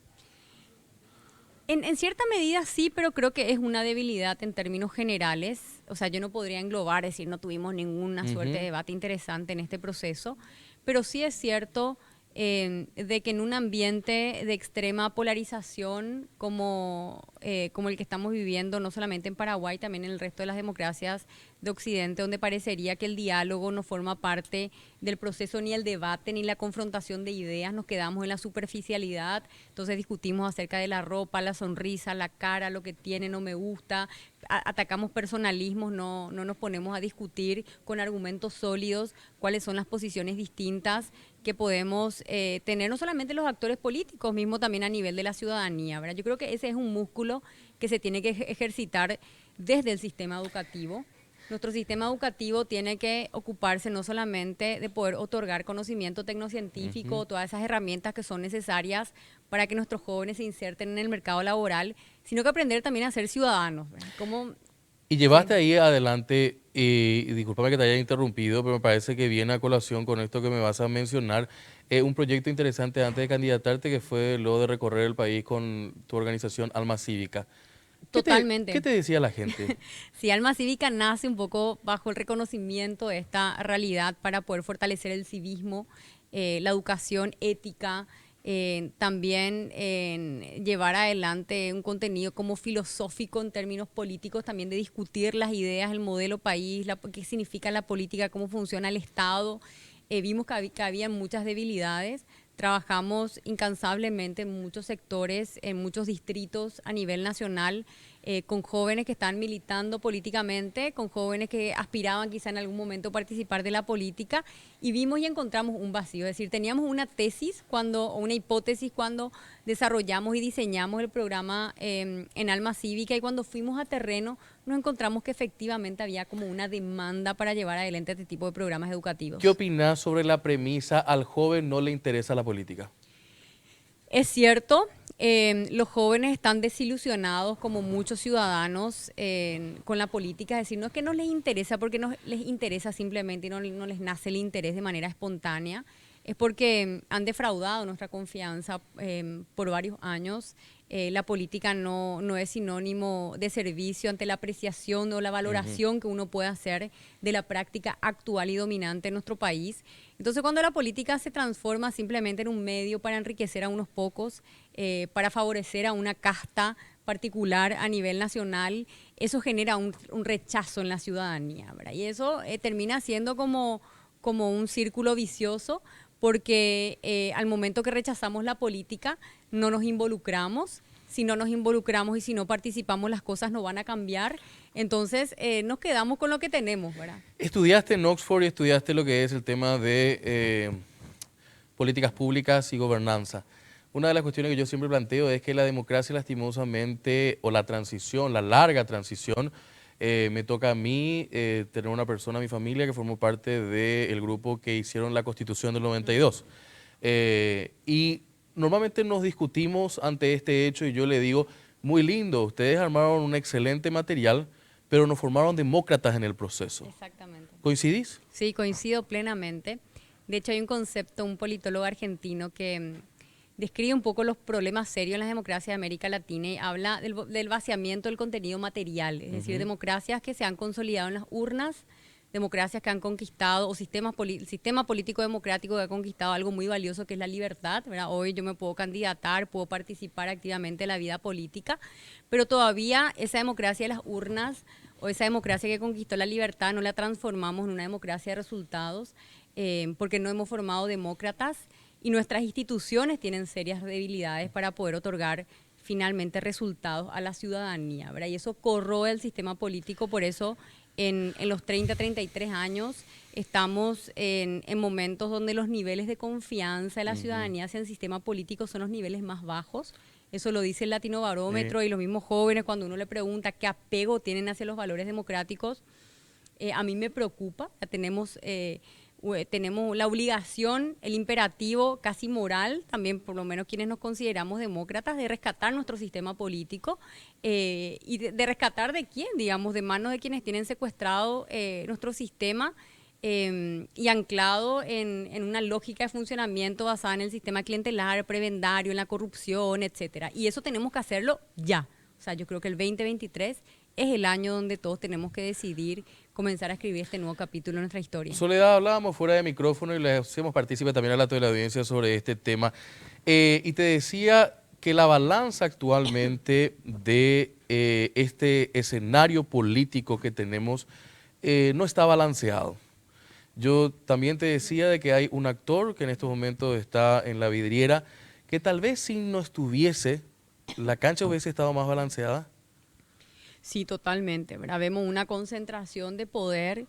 En cierta medida sí, pero creo que es una debilidad en términos generales. O sea, yo no podría englobar, decir, no tuvimos ninguna suerte de debate interesante en este proceso, pero sí es cierto de que en un ambiente de extrema polarización como el que estamos viviendo, no solamente en Paraguay, también en el resto de las democracias de Occidente, donde parecería que el diálogo no forma parte del proceso, ni el debate, ni la confrontación de ideas, nos quedamos en la superficialidad, entonces discutimos acerca de la ropa, la sonrisa, la cara, lo que tiene, no me gusta, atacamos personalismos, no nos ponemos a discutir con argumentos sólidos cuáles son las posiciones distintas que podemos tener, no solamente los actores políticos, mismo también a nivel de la ciudadanía, ¿verdad? Yo creo que ese es un músculo que se tiene que ejercitar desde el sistema educativo. Nuestro sistema educativo tiene que ocuparse no solamente de poder otorgar conocimiento tecnocientífico, todas esas herramientas que son necesarias para que nuestros jóvenes se inserten en el mercado laboral, sino que aprender también a ser ciudadanos, ¿verdad? Y llevaste ahí adelante, y discúlpame que te haya interrumpido, pero me parece que viene a colación con esto que me vas a mencionar, un proyecto interesante antes de candidatarte, que fue lo de recorrer el país con tu organización Alma Cívica. Totalmente. ¿Qué te decía la gente? Sí, Alma Cívica nace un poco bajo el reconocimiento de esta realidad para poder fortalecer el civismo, la educación ética, también llevar adelante un contenido como filosófico en términos políticos, también de discutir las ideas, el modelo país, qué significa la política, cómo funciona el Estado. Vimos que había muchas debilidades. Trabajamos incansablemente en muchos sectores, en muchos distritos a nivel nacional, con jóvenes que están militando políticamente, con jóvenes que aspiraban quizá en algún momento a participar de la política, y vimos y encontramos un vacío. Es decir, teníamos una tesis o una hipótesis cuando desarrollamos y diseñamos el programa en Alma Cívica, y cuando fuimos a terreno nos encontramos que efectivamente había como una demanda para llevar adelante este tipo de programas educativos. ¿Qué opinás sobre la premisa al joven no le interesa la política? Es cierto, los jóvenes están desilusionados, como muchos ciudadanos, con la política. Es decir, no es que no les interesa porque no les interesa simplemente y no les nace el interés de manera espontánea, es porque han defraudado nuestra confianza por varios años. La política no es sinónimo de servicio ante la apreciación o la valoración que uno puede hacer de la práctica actual y dominante en nuestro país. Entonces, cuando la política se transforma simplemente en un medio para enriquecer a unos pocos, para favorecer a una casta particular a nivel nacional, eso genera un rechazo en la ciudadanía, ¿verdad? Y eso termina siendo como un círculo vicioso, porque al momento que rechazamos la política no nos involucramos. Si no nos involucramos y si no participamos, las cosas no van a cambiar. Entonces nos quedamos con lo que tenemos, ¿verdad? Estudiaste en Oxford y estudiaste lo que es el tema de políticas públicas y gobernanza. Una de las cuestiones que yo siempre planteo es que la democracia, lastimosamente, o la transición, la larga transición, me toca a mí tener una persona en mi familia que formó parte del grupo que hicieron la Constitución del 92. Y normalmente nos discutimos ante este hecho y yo le digo, muy lindo, ustedes armaron un excelente material, pero nos formaron demócratas en el proceso. Exactamente. ¿Coincidís? Sí, coincido plenamente. De hecho, hay un concepto, un politólogo argentino que describe un poco los problemas serios en las democracias de América Latina y habla del vaciamiento del contenido material, es decir, democracias que se han consolidado en las urnas, democracias que han conquistado, o sistema político democrático que ha conquistado algo muy valioso que es la libertad, ¿verdad? Hoy yo me puedo candidatar, puedo participar activamente en la vida política, pero todavía esa democracia de las urnas o esa democracia que conquistó la libertad no la transformamos en una democracia de resultados porque no hemos formado demócratas y nuestras instituciones tienen serias debilidades para poder otorgar finalmente resultados a la ciudadanía, ¿verdad? Y eso corroe el sistema político, por eso en los 30, 33 años estamos en momentos donde los niveles de confianza de la ciudadanía hacia el sistema político son los niveles más bajos. Eso lo dice el Latinobarómetro y los mismos jóvenes cuando uno le pregunta qué apego tienen hacia los valores democráticos, a mí me preocupa. Tenemos la obligación, el imperativo casi moral, también por lo menos quienes nos consideramos demócratas, de rescatar nuestro sistema político y de rescatar de quién, digamos, de manos de quienes tienen secuestrado nuestro sistema y anclado en una lógica de funcionamiento basada en el sistema clientelar, prebendario, en la corrupción, etcétera. Y eso tenemos que hacerlo ya. O sea, yo creo que el 2023 es el año donde todos tenemos que decidir comenzar a escribir este nuevo capítulo en nuestra historia. Soledad, hablábamos fuera de micrófono y le hacemos partícipe también a la teleaudiencia sobre este tema. Y te decía que la balanza actualmente de este escenario político que tenemos no está balanceado. Yo también te decía de que hay un actor que en estos momentos está en la vidriera, que tal vez si no estuviese, la cancha hubiese estado más balanceada. Sí, totalmente, ¿verdad? Vemos una concentración de poder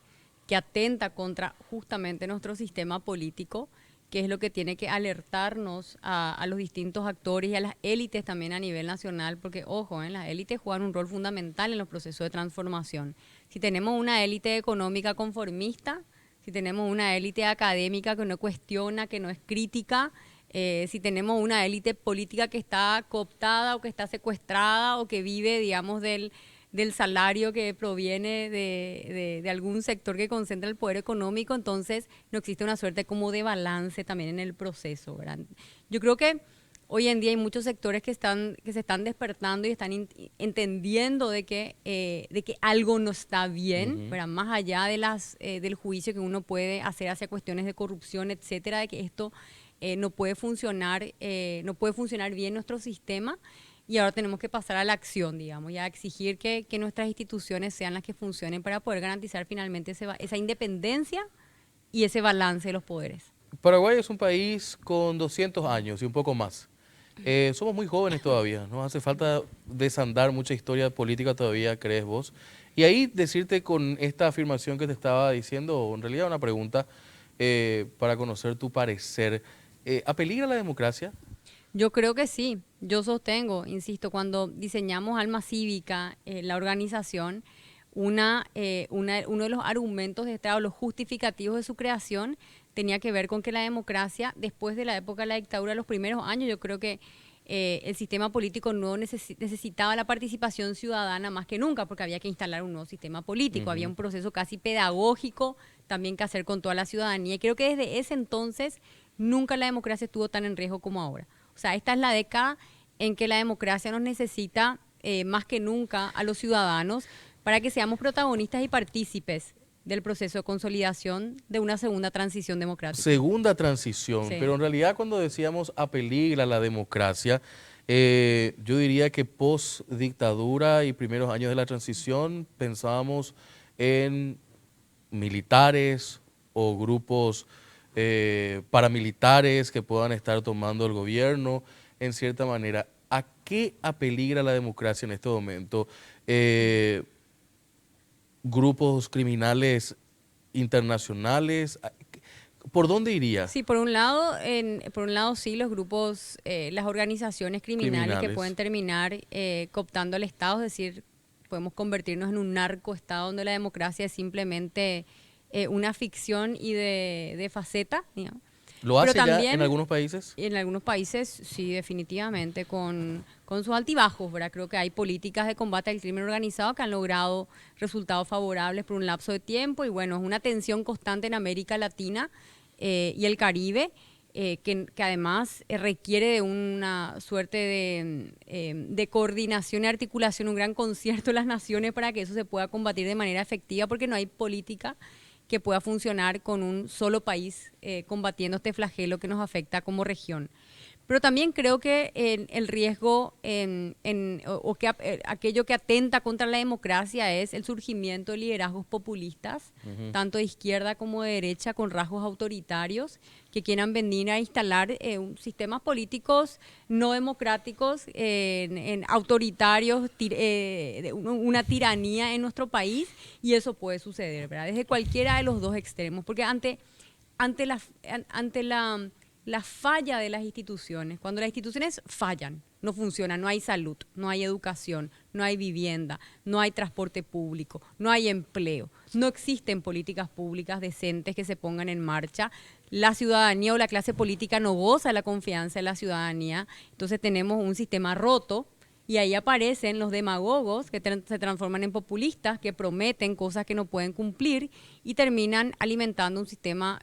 que atenta contra justamente nuestro sistema político, que es lo que tiene que alertarnos a los distintos actores y a las élites también a nivel nacional, porque, ojo, las élites juegan un rol fundamental en los procesos de transformación. Si tenemos una élite económica conformista, si tenemos una élite académica que no cuestiona, que no es crítica, si tenemos una élite política que está cooptada o que está secuestrada o que vive, digamos, del salario que proviene de algún sector que concentra el poder económico, entonces no existe una suerte como de balance también en el proceso, ¿verdad? Yo creo que hoy en día hay muchos sectores que se están despertando y están entendiendo de que algo no está bien, ¿verdad? Más allá de del juicio que uno puede hacer hacia cuestiones de corrupción, etcétera, de que esto no puede funcionar bien nuestro sistema. Y ahora tenemos que pasar a la acción, digamos, y a exigir que nuestras instituciones sean las que funcionen para poder garantizar finalmente esa independencia y ese balance de los poderes. Paraguay es un país con 200 años y un poco más. Somos muy jóvenes todavía, nos hace falta desandar mucha historia política todavía, ¿crees vos? Y ahí decirte con esta afirmación que te estaba diciendo, o en realidad una pregunta para conocer tu parecer, ¿apeligra la democracia? Yo creo que sí, yo sostengo, insisto, cuando diseñamos Alma Cívica, la organización, uno de los argumentos de Estado, los justificativos de su creación, tenía que ver con que la democracia, después de la época de la dictadura, los primeros años, yo creo que el sistema político no necesitaba la participación ciudadana más que nunca, porque había que instalar un nuevo sistema político, había un proceso casi pedagógico también que hacer con toda la ciudadanía, y creo que desde ese entonces nunca la democracia estuvo tan en riesgo como ahora. O sea, esta es la década en que la democracia nos necesita más que nunca a los ciudadanos para que seamos protagonistas y partícipes del proceso de consolidación de una segunda transición democrática. Segunda transición, Sí. pero en realidad cuando decíamos apeligra la democracia, yo diría que post dictadura y primeros años de la transición pensábamos en militares o grupos paramilitares que puedan estar tomando el gobierno, en cierta manera. ¿A qué apeligra la democracia en este momento? ¿Grupos criminales internacionales? ¿Por dónde iría? Sí, por un lado sí, los grupos, las organizaciones criminales que pueden terminar cooptando al Estado, es decir, podemos convertirnos en un narcoestado donde la democracia es simplemente una ficción y de faceta, digamos. ¿Lo hace Pero también, ya en algunos países? En algunos países, sí, definitivamente, con sus altibajos, ¿verdad? Creo que hay políticas de combate al crimen organizado que han logrado resultados favorables por un lapso de tiempo y bueno, es una tensión constante en América Latina y el Caribe, que además requiere de una suerte de coordinación y articulación, un gran concierto de las naciones para que eso se pueda combatir de manera efectiva, porque no hay política que pueda funcionar con un solo país combatiendo este flagelo que nos afecta como región. Pero también creo que el riesgo aquello que atenta contra la democracia es el surgimiento de liderazgos populistas, tanto de izquierda como de derecha, con rasgos autoritarios, que quieran venir a instalar sistemas políticos no democráticos, autoritarios, una tiranía en nuestro país, y eso puede suceder, ¿verdad? Desde cualquiera de los dos extremos, porque ante la falla de las instituciones, cuando las instituciones fallan, no funcionan, no hay salud, no hay educación, no hay vivienda, no hay transporte público, no hay empleo, no existen políticas públicas decentes que se pongan en marcha, la ciudadanía o la clase política no goza de la confianza de la ciudadanía, entonces tenemos un sistema roto. Y ahí aparecen los demagogos que se transforman en populistas, que prometen cosas que no pueden cumplir y terminan alimentando un sistema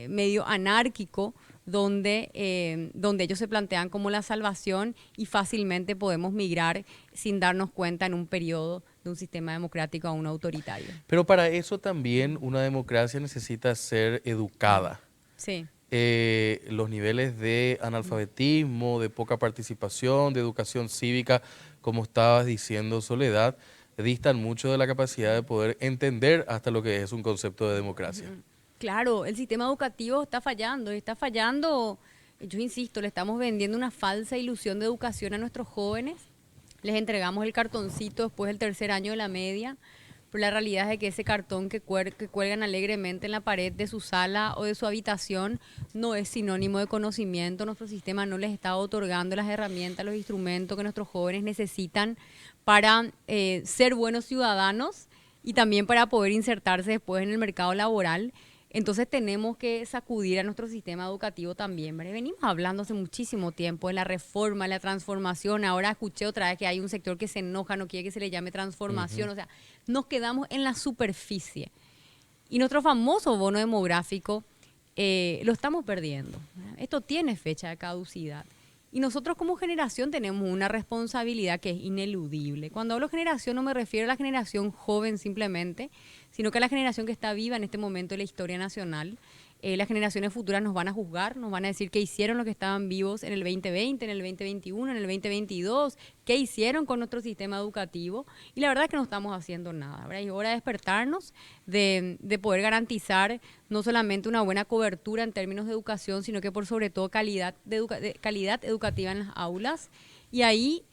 medio anárquico donde ellos se plantean como la salvación y fácilmente podemos migrar sin darnos cuenta en un periodo de un sistema democrático a un autoritario. Pero para eso también una democracia necesita ser educada. Sí. Los niveles de analfabetismo, de poca participación, de educación cívica, como estabas diciendo, Soledad, distan mucho de la capacidad de poder entender hasta lo que es un concepto de democracia. Claro, el sistema educativo está fallando, yo insisto, le estamos vendiendo una falsa ilusión de educación a nuestros jóvenes, les entregamos el cartoncito después del tercer año de la media, pero la realidad es que ese cartón que cuelgan alegremente en la pared de su sala o de su habitación no es sinónimo de conocimiento. Nuestro sistema no les está otorgando las herramientas, los instrumentos que nuestros jóvenes necesitan para ser buenos ciudadanos y también para poder insertarse después en el mercado laboral. Entonces tenemos que sacudir a nuestro sistema educativo también, ¿verdad? Venimos hablando hace muchísimo tiempo de la reforma, de la transformación. Ahora escuché otra vez que hay un sector que se enoja, no quiere que se le llame transformación. O sea, nos quedamos en la superficie. Y nuestro famoso bono demográfico lo estamos perdiendo, ¿verdad? Esto tiene fecha de caducidad. Y nosotros como generación tenemos una responsabilidad que es ineludible. Cuando hablo generación no me refiero a la generación joven simplemente, sino que a la generación que está viva en este momento de la historia nacional. Las generaciones futuras nos van a juzgar, nos van a decir qué hicieron los que estaban vivos en el 2020, en el 2021, en el 2022, qué hicieron con nuestro sistema educativo. Y la verdad es que no estamos haciendo nada, ¿verdad? Y es hora de despertarnos, de poder garantizar no solamente una buena cobertura en términos de educación, sino que por sobre todo calidad educativa en las aulas. Y ahí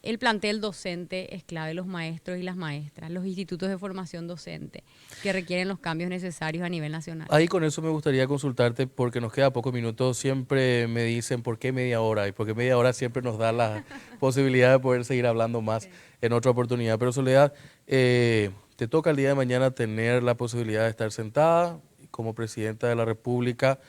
el plantel docente es clave, los maestros y las maestras, los institutos de formación docente que requieren los cambios necesarios a nivel nacional. Ahí con eso me gustaría consultarte porque nos queda pocos minutos. Siempre me dicen ¿por qué media hora? Y porque media hora siempre nos da la posibilidad de poder seguir hablando más en otra oportunidad. Pero Soledad, te toca el día de mañana tener la posibilidad de estar sentada como presidenta de la República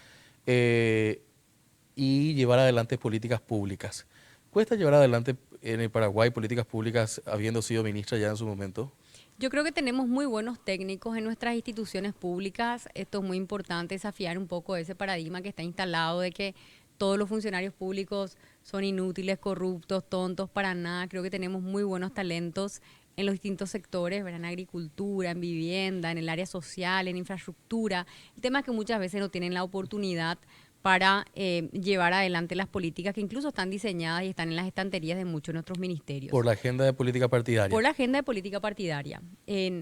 y llevar adelante políticas públicas. ¿Cuesta llevar adelante en el Paraguay políticas públicas habiendo sido ministra ya en su momento? Yo creo que tenemos muy buenos técnicos en nuestras instituciones públicas. Esto es muy importante, desafiar un poco ese paradigma que está instalado de que todos los funcionarios públicos son inútiles, corruptos, tontos, para nada. Creo que tenemos muy buenos talentos en los distintos sectores, ¿verdad? En agricultura, en vivienda, en el área social, en infraestructura. El tema es que muchas veces no tienen la oportunidad para llevar adelante las políticas que incluso están diseñadas y están en las estanterías de muchos de nuestros ministerios. Por la agenda de política partidaria. Por la agenda de política partidaria.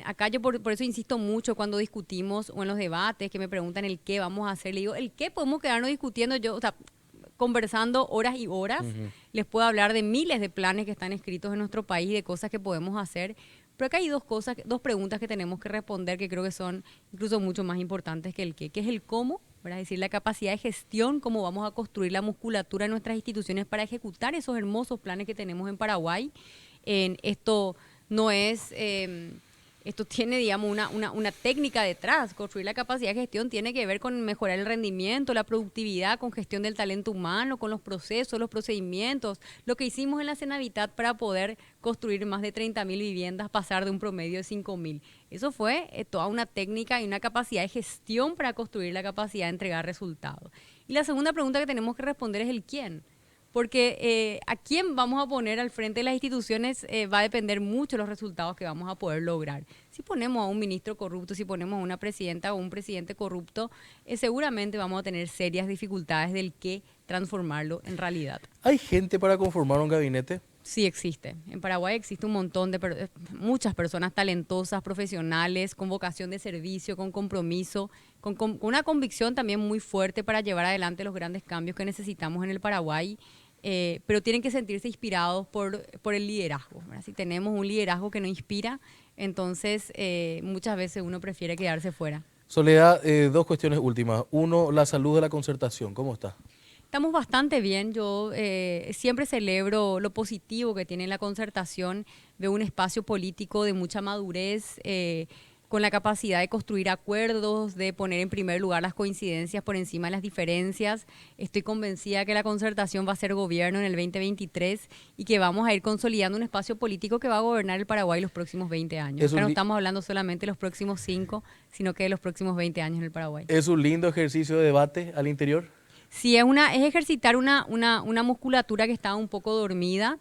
Acá yo por eso insisto mucho cuando discutimos o en los debates que me preguntan el qué vamos a hacer. Le digo, el qué podemos quedarnos discutiendo conversando horas y horas. Les puedo hablar de miles de planes que están escritos en nuestro país, de cosas que podemos hacer. Pero acá hay dos preguntas que tenemos que responder que creo que son incluso mucho más importantes que el qué. ¿Qué es el cómo? ¿Verdad? Es decir, la capacidad de gestión, cómo vamos a construir la musculatura en nuestras instituciones para ejecutar esos hermosos planes que tenemos en Paraguay. Esto no es Esto tiene, digamos, una técnica detrás. Construir la capacidad de gestión tiene que ver con mejorar el rendimiento, la productividad, con gestión del talento humano, con los procesos, los procedimientos. Lo que hicimos en la Senavitat para poder construir más de 30.000 viviendas, pasar de un promedio de 5.000. Eso fue toda una técnica y una capacidad de gestión para construir la capacidad de entregar resultados. Y la segunda pregunta que tenemos que responder es el quién. Porque a quién vamos a poner al frente de las instituciones va a depender mucho de los resultados que vamos a poder lograr. Si ponemos a un ministro corrupto, si ponemos a una presidenta o un presidente corrupto, seguramente vamos a tener serias dificultades del que transformarlo en realidad. ¿Hay gente para conformar un gabinete? Sí existe. En Paraguay existe un montón de muchas personas talentosas, profesionales, con vocación de servicio, con compromiso, con una convicción también muy fuerte para llevar adelante los grandes cambios que necesitamos en el Paraguay. Pero tienen que sentirse inspirados por el liderazgo, ¿verdad? Si tenemos un liderazgo que no inspira, entonces muchas veces uno prefiere quedarse fuera. Soledad, dos cuestiones últimas. Uno, la salud de la concertación, ¿cómo está? Estamos bastante bien. Yo siempre celebro lo positivo que tiene la concertación. Veo un espacio político de mucha madurez, con la capacidad de construir acuerdos, de poner en primer lugar las coincidencias por encima de las diferencias. Estoy convencida que la concertación va a ser gobierno en el 2023 y que vamos a ir consolidando un espacio político que va a gobernar el Paraguay los próximos 20 años. Pero no estamos hablando solamente de los próximos 5, sino que de los próximos 20 años en el Paraguay. ¿Es un lindo ejercicio de debate al interior? Sí, es ejercitar una musculatura que estaba un poco dormida.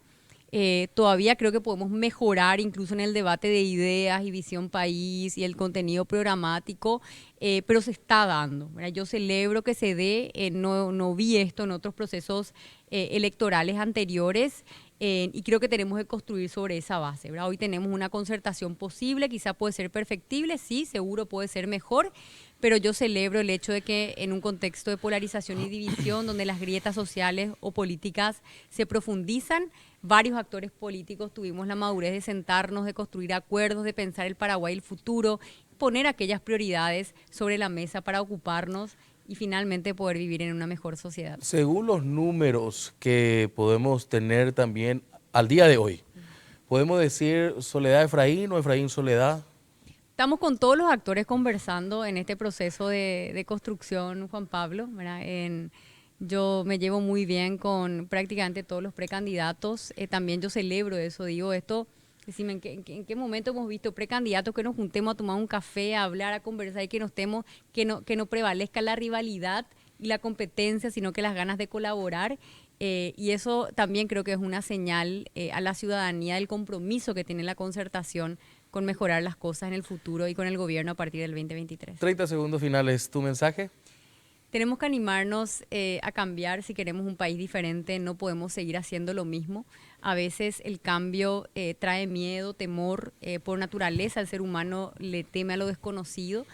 Todavía creo que podemos mejorar incluso en el debate de ideas y visión país y el contenido programático, pero se está dando, ¿verdad? Yo celebro que se dé, no vi esto en otros procesos electorales anteriores. Y creo que tenemos que construir sobre esa base, ¿verdad? Hoy tenemos una concertación posible, quizá puede ser perfectible, sí, seguro puede ser mejor, pero yo celebro el hecho de que en un contexto de polarización y división, donde las grietas sociales o políticas se profundizan, varios actores políticos tuvimos la madurez de sentarnos, de construir acuerdos, de pensar el Paraguay, el futuro, poner aquellas prioridades sobre la mesa para ocuparnos y finalmente poder vivir en una mejor sociedad. Según los números que podemos tener también al día de hoy, ¿podemos decir Soledad Efraín o Efraín Soledad? Estamos con todos los actores conversando en este proceso de construcción, Juan Pablo, ¿verdad? Yo me llevo muy bien con prácticamente todos los precandidatos. También yo celebro eso, digo esto. Decime, ¿en qué momento hemos visto precandidatos que nos juntemos a tomar un café, a hablar, a conversar y que no prevalezca la rivalidad y la competencia, sino que las ganas de colaborar? Y eso también creo que es una señal a la ciudadanía del compromiso que tiene la concertación con mejorar las cosas en el futuro y con el gobierno a partir del 2023. 30 segundos finales, ¿tu mensaje? Tenemos que animarnos a cambiar si queremos un país diferente. No podemos seguir haciendo lo mismo. A veces el cambio trae miedo, temor. Por naturaleza el ser humano le teme a lo desconocido.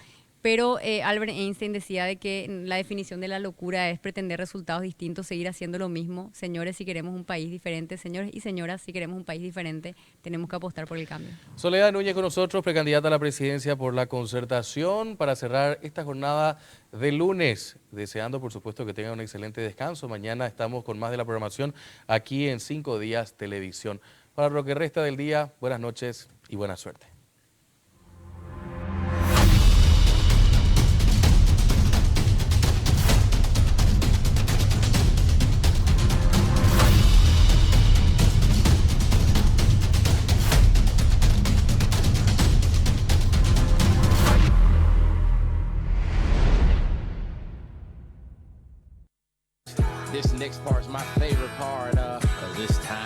Pero Albert Einstein decía de que la definición de la locura es pretender resultados distintos, seguir haciendo lo mismo. Señores, si queremos un país diferente, señores y señoras, si queremos un país diferente, tenemos que apostar por el cambio. Soledad Núñez con nosotros, precandidata a la presidencia por la concertación, para cerrar esta jornada de lunes, deseando por supuesto que tengan un excelente descanso. Mañana estamos con más de la programación aquí en 5 Días Televisión. Para lo que resta del día, buenas noches y buena suerte. This next part's my favorite part, 'cause it's time.